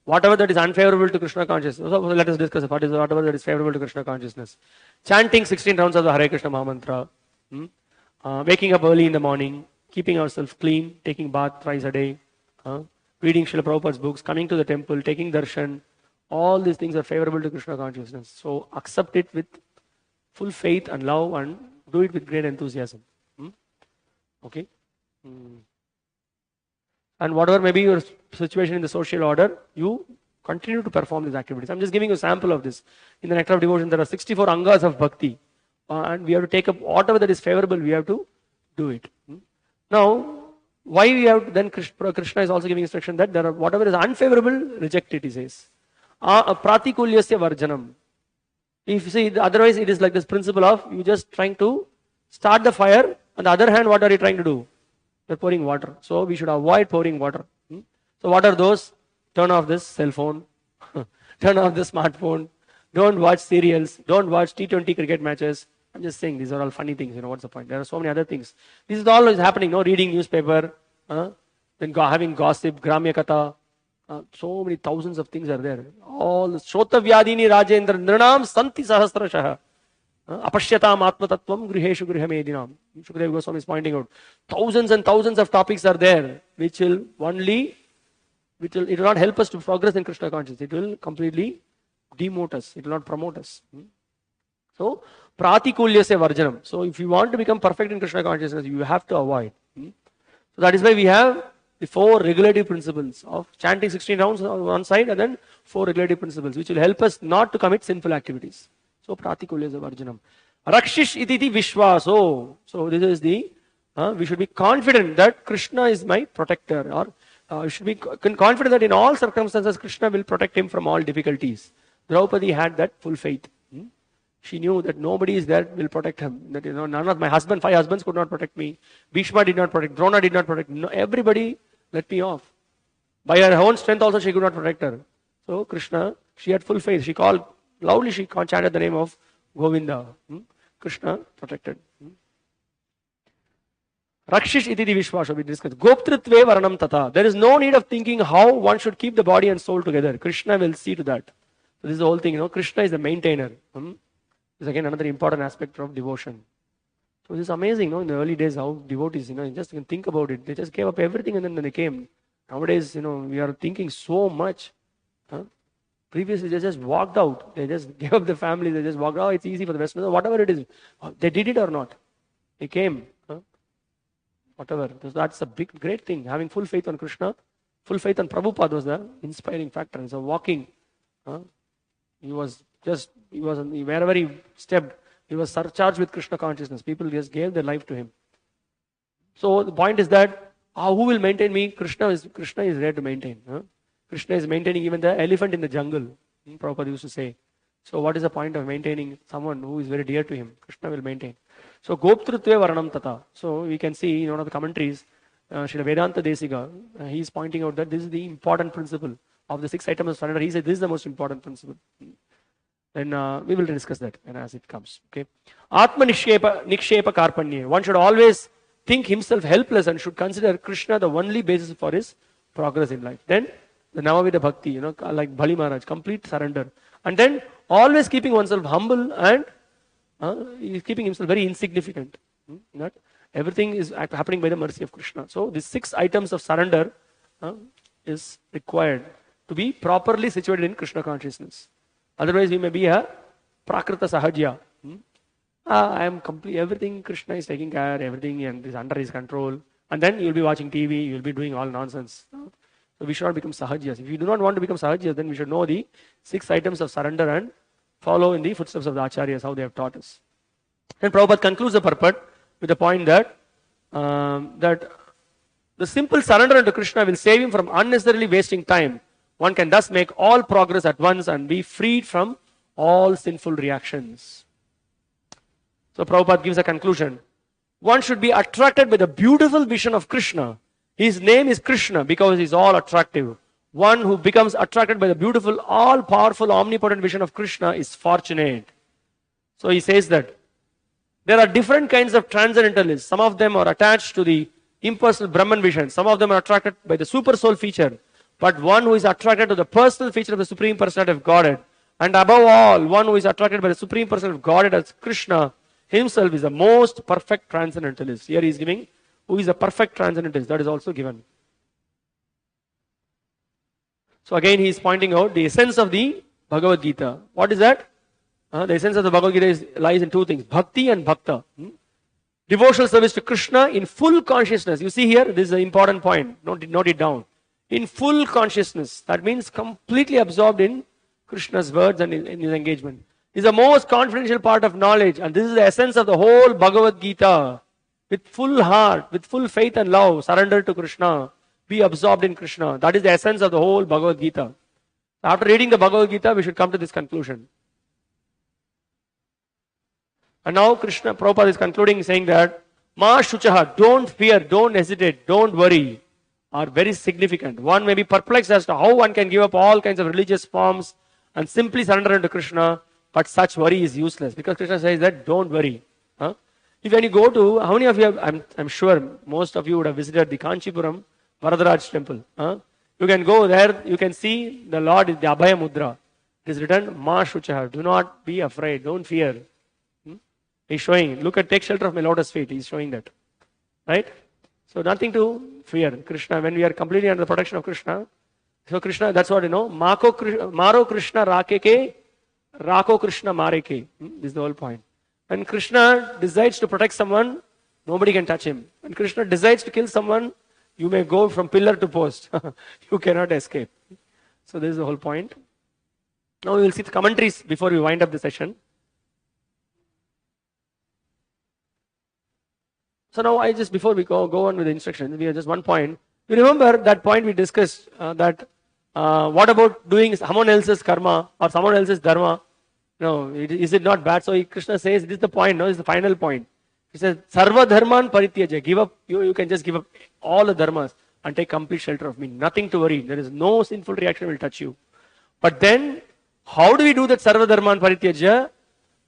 Whatever that is unfavorable to Krishna consciousness. So let us discuss whatever that is favorable to Krishna consciousness. Chanting 16 rounds of the Hare Krishna Mahamantra. Waking up early in the morning. Keeping ourselves clean. Taking bath thrice a day. Reading Srila Prabhupada's books. Coming to the temple. Taking darshan. All these things are favorable to Krishna consciousness. So accept it with full faith and love and do it with great enthusiasm. Okay? And whatever may be your situation in the social order, you continue to perform these activities. I'm just giving you a sample of this. In the Nectar of Devotion, there are 64 angas of bhakti. And we have to take up whatever that is favorable, we have to do it. Now, why we have to, then Krishna is also giving instruction that there are whatever is unfavorable, reject it, he says. Pratikulyasya varjanam. If you see, otherwise it is like this principle of you just trying to start the fire. On the other hand, what are you trying to do? You're pouring water. So we should avoid pouring water. So what are those? Turn off this cell phone. Turn off the smartphone. Don't watch serials. Don't watch T20 cricket matches. I'm just saying these are all funny things. What's the point? There are so many other things. This is all is happening. Reading newspaper. Then having gossip, Gramya Katha. So many thousands of things are there. All Shrotavyadini Rajendra Nirnam Santi Sahasrashaha. Apashyatam Atmatattvam Griheshu Grihamedinam. Shukadeva Goswami is pointing out. Thousands and thousands of topics are there which will it will not help us to progress in Krishna consciousness. It will completely demote us. It will not promote us. So, Pratikulyasya Varjanam. So, if you want to become perfect in Krishna consciousness, you have to avoid. So, that is why we have the 4 regulative principles of chanting 16 rounds on one side and then 4 regulative principles which will help us not to commit sinful activities. So, Pratikulyasya Varjanam. Rakshish ititi vishvaso. So, this is the we should be confident that Krishna is my protector, or we should be confident that in all circumstances Krishna will protect him from all difficulties. Draupadi had that full faith. She knew that nobody is there will protect him. That none of my 5 husbands could not protect me. Bhishma did not protect. Drona did not protect. No, everybody let me off. By her own strength also she could not protect her. So Krishna, she had full faith. She called loudly. She chanted the name of Govinda. Krishna protected. Rakshish iti vishwasha, we discussed. Goptritve varanam tata. There is no need of thinking how one should keep the body and soul together. Krishna will see to that. So this is the whole thing. Krishna is the maintainer. This is again another important aspect of devotion. So this is amazing. In the early days, how devotees, just you can think about it. They just gave up everything and then they came. Nowadays, we are thinking so much. Previously, they just walked out. They just gave up the family. They just walked out. It's easy for the Westerners. Whatever it is, they did it or not. They came. Whatever. That's a great thing. Having full faith on Krishna, full faith on Prabhupada was the inspiring factor. And so walking, he was wherever he stepped, he was surcharged with Krishna consciousness. People just gave their life to him. So the point is that, who will maintain me? Krishna is there to maintain. Krishna is maintaining even the elephant in the jungle. Prabhupada used to say. So what is the point of maintaining someone who is very dear to him? Krishna will maintain. So Goptrutve Varanam Tata. So we can see in one of the commentaries, Srila Vedanta Desika, he is pointing out that this is the important principle of the 6 items of surrender. He said this is the most important principle. Then we will discuss that as it comes. Okay. Atma Nikshepa Karpanye. One should always think himself helpless and should consider Krishna the only basis for his progress in life. Then the Navavida Bhakti, like Bali Maharaj, complete surrender. And then always keeping oneself humble and keeping himself very insignificant. That everything is happening by the mercy of Krishna. So these 6 items of surrender is required to be properly situated in Krishna consciousness. Otherwise we may be a Prakrita Sahajya. I am complete, everything Krishna is taking care, everything and is under his control. And then you will be watching TV, you will be doing all nonsense. So we should not become Sahajyas. If you do not want to become Sahajyas, then we should know the 6 items of surrender and follow in the footsteps of the Acharyas, how they have taught us. Then Prabhupada concludes the purport with the point that that the simple surrender unto Krishna will save him from unnecessarily wasting time. One can thus make all progress at once and be freed from all sinful reactions. So Prabhupada gives a conclusion. One should be attracted by the beautiful vision of Krishna. His name is Krishna because he is all attractive. One who becomes attracted by the beautiful, all-powerful, omnipotent vision of Krishna is fortunate. So he says that there are different kinds of transcendentalists. Some of them are attached to the impersonal Brahman vision. Some of them are attracted by the super soul feature. But one who is attracted to the personal feature of the Supreme Personality of Godhead, and above all, one who is attracted by the Supreme Personality of Godhead as Krishna himself is the most perfect transcendentalist. Here he is giving who is a perfect transcendentalist. That is also given. So again he is pointing out the essence of the Bhagavad Gita. What is that? The essence of the Bhagavad Gita lies in 2 things. Bhakti and Bhakta. Devotional service to Krishna in full consciousness. You see here, this is an important point. Note it down. In full consciousness. That means completely absorbed in Krishna's words and in his engagement. Is the most confidential part of knowledge. And this is the essence of the whole Bhagavad Gita. With full heart, with full faith and love, surrender to Krishna. Be absorbed in Krishna. That is the essence of the whole Bhagavad Gita. After reading the Bhagavad Gita, we should come to this conclusion. And now Krishna, Prabhupada is concluding saying that Ma Shuchaha, don't fear, don't hesitate, don't worry, are very significant. One may be perplexed as to how one can give up all kinds of religious forms and simply surrender unto Krishna, but such worry is useless. Because Krishna says that don't worry. If when you go to, how many of you have, I'm sure most of you would have visited the Kanchipuram Varadaraj temple. You can go there, you can see the Lord is the Abhaya Mudra. It is written, Ma Shuchaha, do not be afraid, don't fear. He's showing, take shelter of my lotus feet. He's showing that. Right? So nothing to fear. Krishna, when we are completely under the protection of Krishna, so Krishna, that's what Maro Krishna Rakeke, Rako Krishna Mareke. This is the whole point. When Krishna decides to protect someone, nobody can touch him. When Krishna decides to kill someone, you may go from pillar to post. You cannot escape. So this is the whole point. Now we will see the commentaries before we wind up the session. So now before we go on with the instructions, we have just one point. You remember that point we discussed, that what about doing someone else's karma or someone else's dharma? No, is it not bad? So Krishna says, this is the point, no, this is the final point. He says, Sarva dharman parityaja. Give up, you can just give up all the dharmas and take complete shelter of me. Nothing to worry. There is no sinful reaction will touch you. But then, how do we do that Sarva dharman parityaja?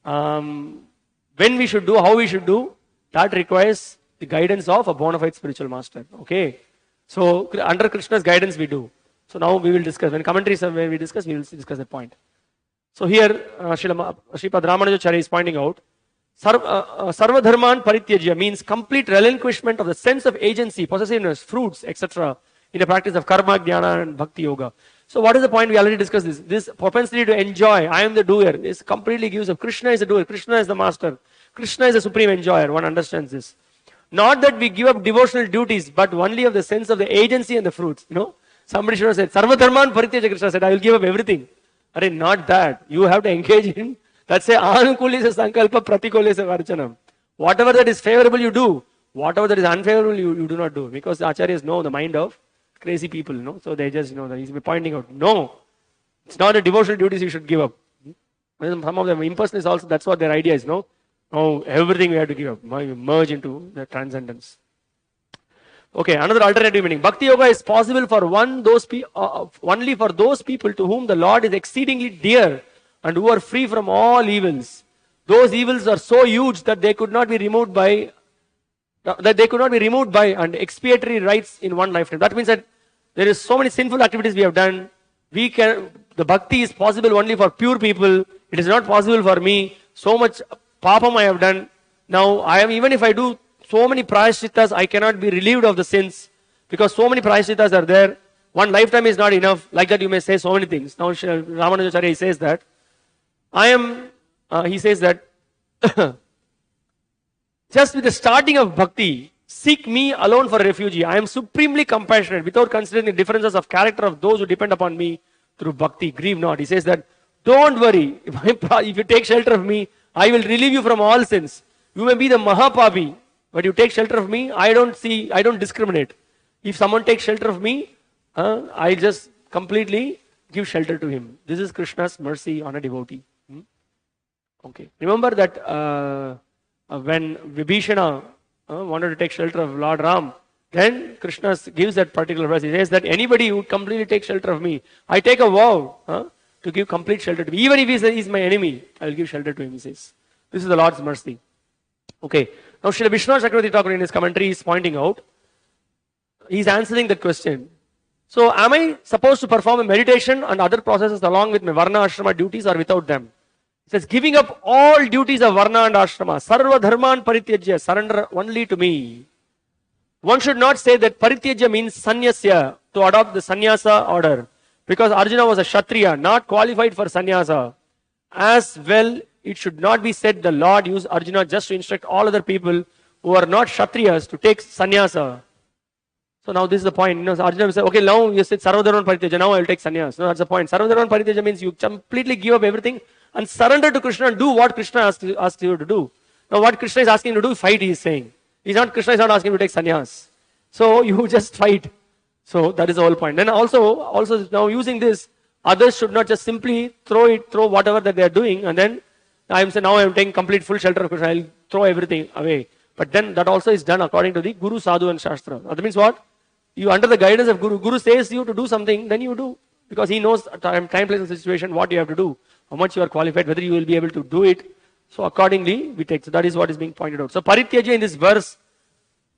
When we should do, how we should do, that requires the guidance of a bona fide spiritual master. Okay. So, under Krishna's guidance we do. So now we will discuss. When commentaries are where we discuss, we will discuss that point. So here, Sripad Ramanujacharya is pointing out, Sarva dharman parityaja means complete relinquishment of the sense of agency, possessiveness, fruits, etc. in the practice of karma, jnana and bhakti yoga. So what is the point? We already discussed this. This propensity to enjoy, I am the doer, this completely gives up. Krishna is the doer, Krishna is the master, Krishna is the supreme enjoyer. One understands this. Not that we give up devotional duties, but only of the sense of the agency and the fruits. You know, somebody should have said, Sarva dharman parityaja. Krishna said, I will give up everything. Not that. You have to engage in, let's say, anukulisa sankalpa pratikulisa varchanam. Whatever that is favorable, you do. Whatever that is unfavorable, you do not do. Because the acharyas know the mind of crazy people, you know. So they just, you know, he's pointing out, no, it's not a devotional duties you should give up. Some of them impersonalists also, that's what their idea is, no? Oh, everything we have to give up. Merge into the transcendence. Okay, another alternative meaning. Bhakti yoga is possible for only for those people to whom the Lord is exceedingly dear and who are free from all evils. Those evils are so huge that they could not be removed by and expiatory rites in one lifetime. That means that there is so many sinful activities we have done. The bhakti is possible only for pure people. It is not possible for me. So much papam I have done. Now even if I do so many prayashchitas, I cannot be relieved of the sins because so many prayashchitas are there. One lifetime is not enough. Like that you may say so many things. Now Ramanujacharya says that he says that just with the starting of bhakti, seek me alone for refugee. I am supremely compassionate without considering the differences of character of those who depend upon me through bhakti. Grieve not. He says that don't worry. If you take shelter of me, I will relieve you from all sins. You may be the Mahapapi, but you take shelter of me, I don't discriminate. If someone takes shelter of me, I just completely give shelter to him. This is Krishna's mercy on a devotee. Okay. Remember that when Vibhishana wanted to take shelter of Lord Ram, then Krishna gives that particular verse. He says that anybody who completely takes shelter of me, I take a vow to give complete shelter to me. Even if he is my enemy, I will give shelter to him, he says. This is the Lord's mercy. Okay. Now, Srila Vishnu Chakravarti Thakur in his commentary is pointing out, he's answering that question. So, am I supposed to perform a meditation and other processes along with my Varna Ashrama duties or without them? It says, giving up all duties of Varna and Ashrama, Sarva Dharman Parityajya, surrender only to me. One should not say that Parityajya means Sanyasya, to adopt the Sannyasa order, because Arjuna was a Kshatriya, not qualified for Sannyasa. As well, it should not be said the Lord used Arjuna just to instruct all other people who are not Kshatriyas to take sannyasa. So now this is the point. You know, so Arjuna will say, okay, now you said Sarvadharman Pariteja, now I will take sannyas. No, that's the point. Sarvadharman Pariteja means you completely give up everything and surrender to Krishna and do what Krishna asked you to do. Now what Krishna is asking you to do, fight, he is saying. Krishna is not asking you to take sannyas. So you just fight. So that is the whole point. Then also now using this, others should not just simply throw whatever that they are doing and then I am saying now I am taking complete full shelter of Krishna, I will throw everything away. But then that also is done according to the Guru, Sadhu and Shastra. That means what? You under the guidance of Guru. Guru says you to do something, then you do. Because he knows time, place and situation, what you have to do. How much you are qualified, whether you will be able to do it. So accordingly, we take. So that is what is being pointed out. So Parityaja in this verse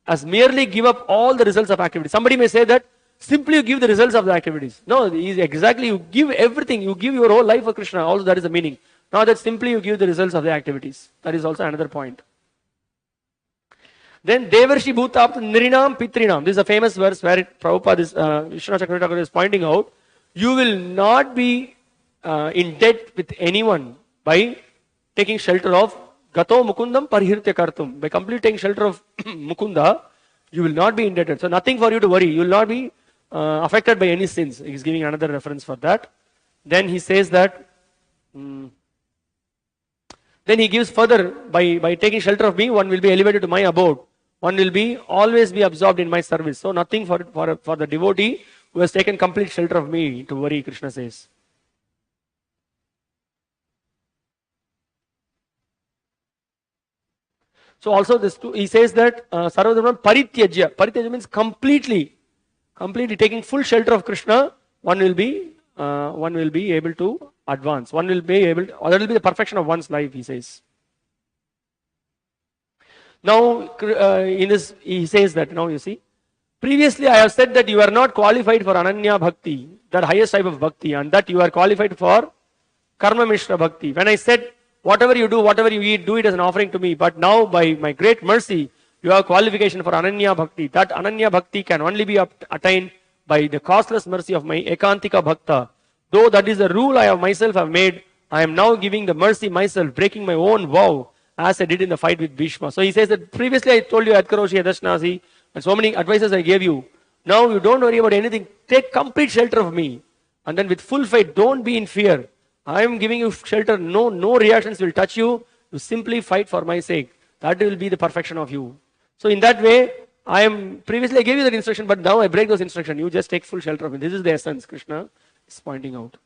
as merely give up all the results of activity. Somebody may say that simply you give the results of the activities. No, exactly you give everything. You give your whole life for Krishna. Also that is the meaning. Not that simply you give the results of the activities. That is also another point. Then Devarshi Bhutapt Nirinam Pitrinam. This is a famous verse where Prabhupada Vishnu Chakravarti Thakur is pointing out. You will not be in debt with anyone by taking shelter of Gato Mukundam Parihirtya Kartum. By completely taking shelter of Mukunda, you will not be indebted. So nothing for you to worry. You will not be affected by any sins. He is giving another reference for that. Then he says that then he gives further, by taking shelter of me, one will be elevated to my abode. one will be always be absorbed in my service. So nothing for the devotee who has taken complete shelter of me to worry, Krishna says. So also this too, he says that sarvadharman parityajya. Parityajya means completely taking full shelter of Krishna. One will be able to advance. One will be able, or that will be the perfection of one's life, he says. Now in this he says that now you see, previously I have said that you are not qualified for Ananya Bhakti, that highest type of Bhakti, and that you are qualified for Karma Mishra Bhakti. When I said whatever you do, whatever you eat, do it as an offering to me. But now by my great mercy, you have qualification for Ananya Bhakti. That Ananya Bhakti can only be attained by the costless mercy of my Ekantika Bhakta. Though that is the rule I have myself have made, I am now giving the mercy myself, breaking my own vow, as I did in the fight with Bhishma. So he says that previously I told you Adkaroshi, Adashnasi, and so many advices I gave you. Now you don't worry about anything. Take complete shelter of me. And then with full faith, don't be in fear. I am giving you shelter. No reactions will touch you. You simply fight for my sake. That will be the perfection of you. So in that way, previously I gave you that instruction, but now I break those instructions. You just take full shelter of me. This is the essence Krishna is pointing out.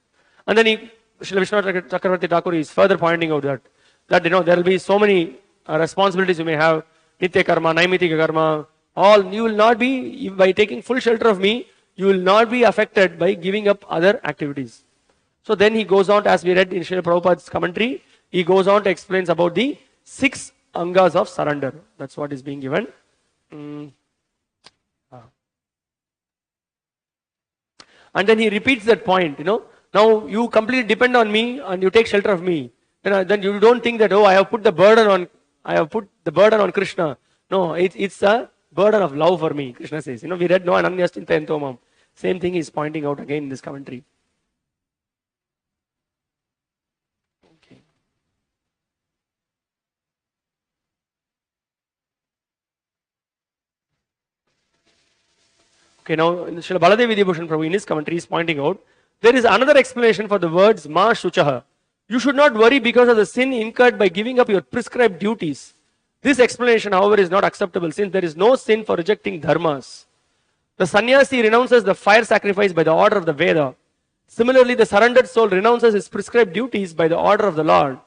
And then Srila Vishwanath Chakravarti Thakur is further pointing out that there will be so many responsibilities you may have. Nitya karma, Naimitika karma, all. You will not be, by taking full shelter of me, you will not be affected by giving up other activities. So then he goes on, as we read in Srila Prabhupada's commentary, he goes on to explain about the 6 angas of surrender. That's what is being given. And then he repeats that point, now you completely depend on me and you take shelter of me. Then you don't think that, I have put the burden on Krishna. No, it's a burden of love for me, Krishna says. We read no ananyastinta entomam. Same thing he's pointing out again in this commentary. Okay, now Srila Baladev Vidyabhushan Prabhu in his commentary is pointing out, there is another explanation for the words ma shuchaha. You should not worry because of the sin incurred by giving up your prescribed duties. This explanation, however, is not acceptable since there is no sin for rejecting dharmas. The sannyasi renounces the fire sacrifice by the order of the Veda. Similarly, the surrendered soul renounces his prescribed duties by the order of the Lord,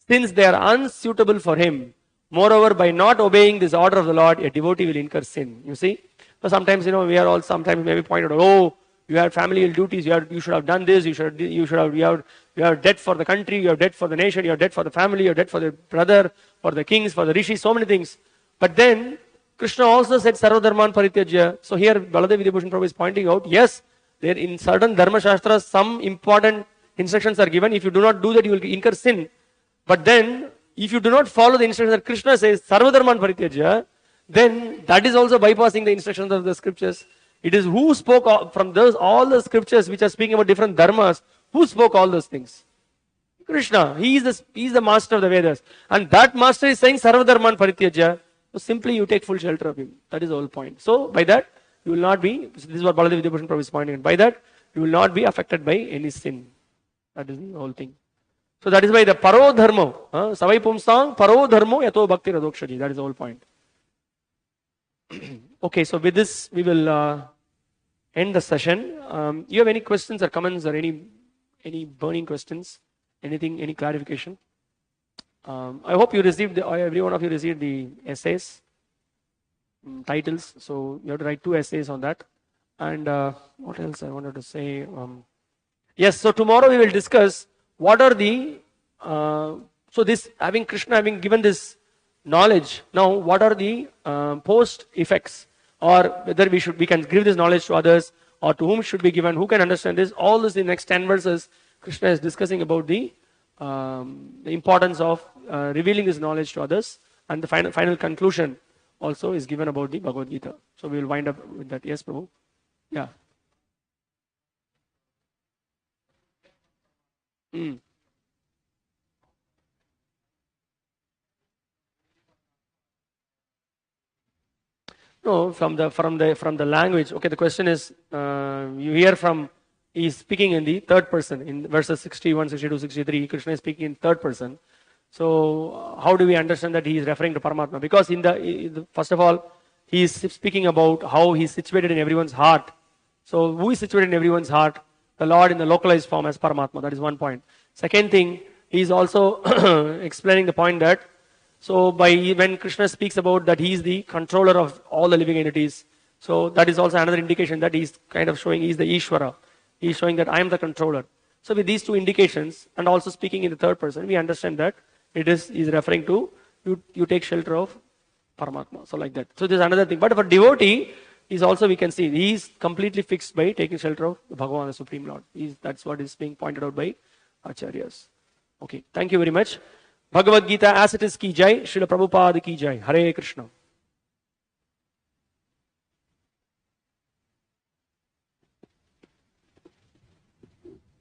since they are unsuitable for him. Moreover, by not obeying this order of the Lord, a devotee will incur sin. You see? So sometimes, we are all sometimes maybe pointed out, you have family duties, you should have done this, you have debt for the country, you have debt for the nation, you have debt for the family, you have debt for the brother, for the kings, for the rishis, so many things. But then, Krishna also said sarvadharman parityajya. So here, Baladev Vidyabhushan Prabhu is pointing out, yes, there in certain dharma-shastras, some important instructions are given. If you do not do that, you will incur sin. But then, if you do not follow the instructions that Krishna says, sarvadharman parityajya, then that is also bypassing the instructions of the scriptures. It is who spoke from all the scriptures which are speaking about different dharmas, who spoke all those things? Krishna. He is the master of the Vedas. And that master is saying sarvadharman parityajya. So simply you take full shelter of him. That is the whole point. So by that, you will not be, this is what Baladev Vidyabhushan Prabhu is pointing out. By that, you will not be affected by any sin. That is the whole thing. So that is why the paro dharmo, savai pumsang paro dharmo yato bhakti radokshadi. That is the whole point. Okay, so with this, we will end the session. You have any questions or comments or any burning questions? Anything, any clarification? I hope you received, every one of you received the essays, titles. So you have to write 2 essays on that. And what else I wanted to say? Yes, so tomorrow we will discuss what are the, so this, Krishna having given this knowledge, now what are the post effects, or whether we can give this knowledge to others, or to whom should be given, who can understand this. All this in the next 10 verses, Krishna is discussing about the importance of revealing this knowledge to others, and the final conclusion also is given about the Bhagavad Gita. So we will wind up with that. Yes, Prabhu? Yeah. No, from the language. Okay, the question is, you hear from, he is speaking in the third person in verses 61, 62, 63. Krishna is speaking in third person. So how do we understand that he is referring to Paramatma? Because first of all, he is speaking about how he is situated in everyone's heart. So who is situated in everyone's heart? The Lord in the localized form as Paramatma. That is one point. Second thing, he is also explaining the point that, so when Krishna speaks about that he is the controller of all the living entities, so that is also another indication that he is kind of showing he is the Ishvara. He is showing that I am the controller. So with these two indications, and also speaking in the third person, we understand that is referring to you take shelter of Paramatma. So like that. So there's another thing. But for devotee, is also we can see he is completely fixed by taking shelter of Bhagavan, the Supreme Lord. That's what is being pointed out by Acharyas. Okay, thank you very much. Bhagavad Gita as it is ki jai, Srila Prabhupada ki jai. Hare Krishna.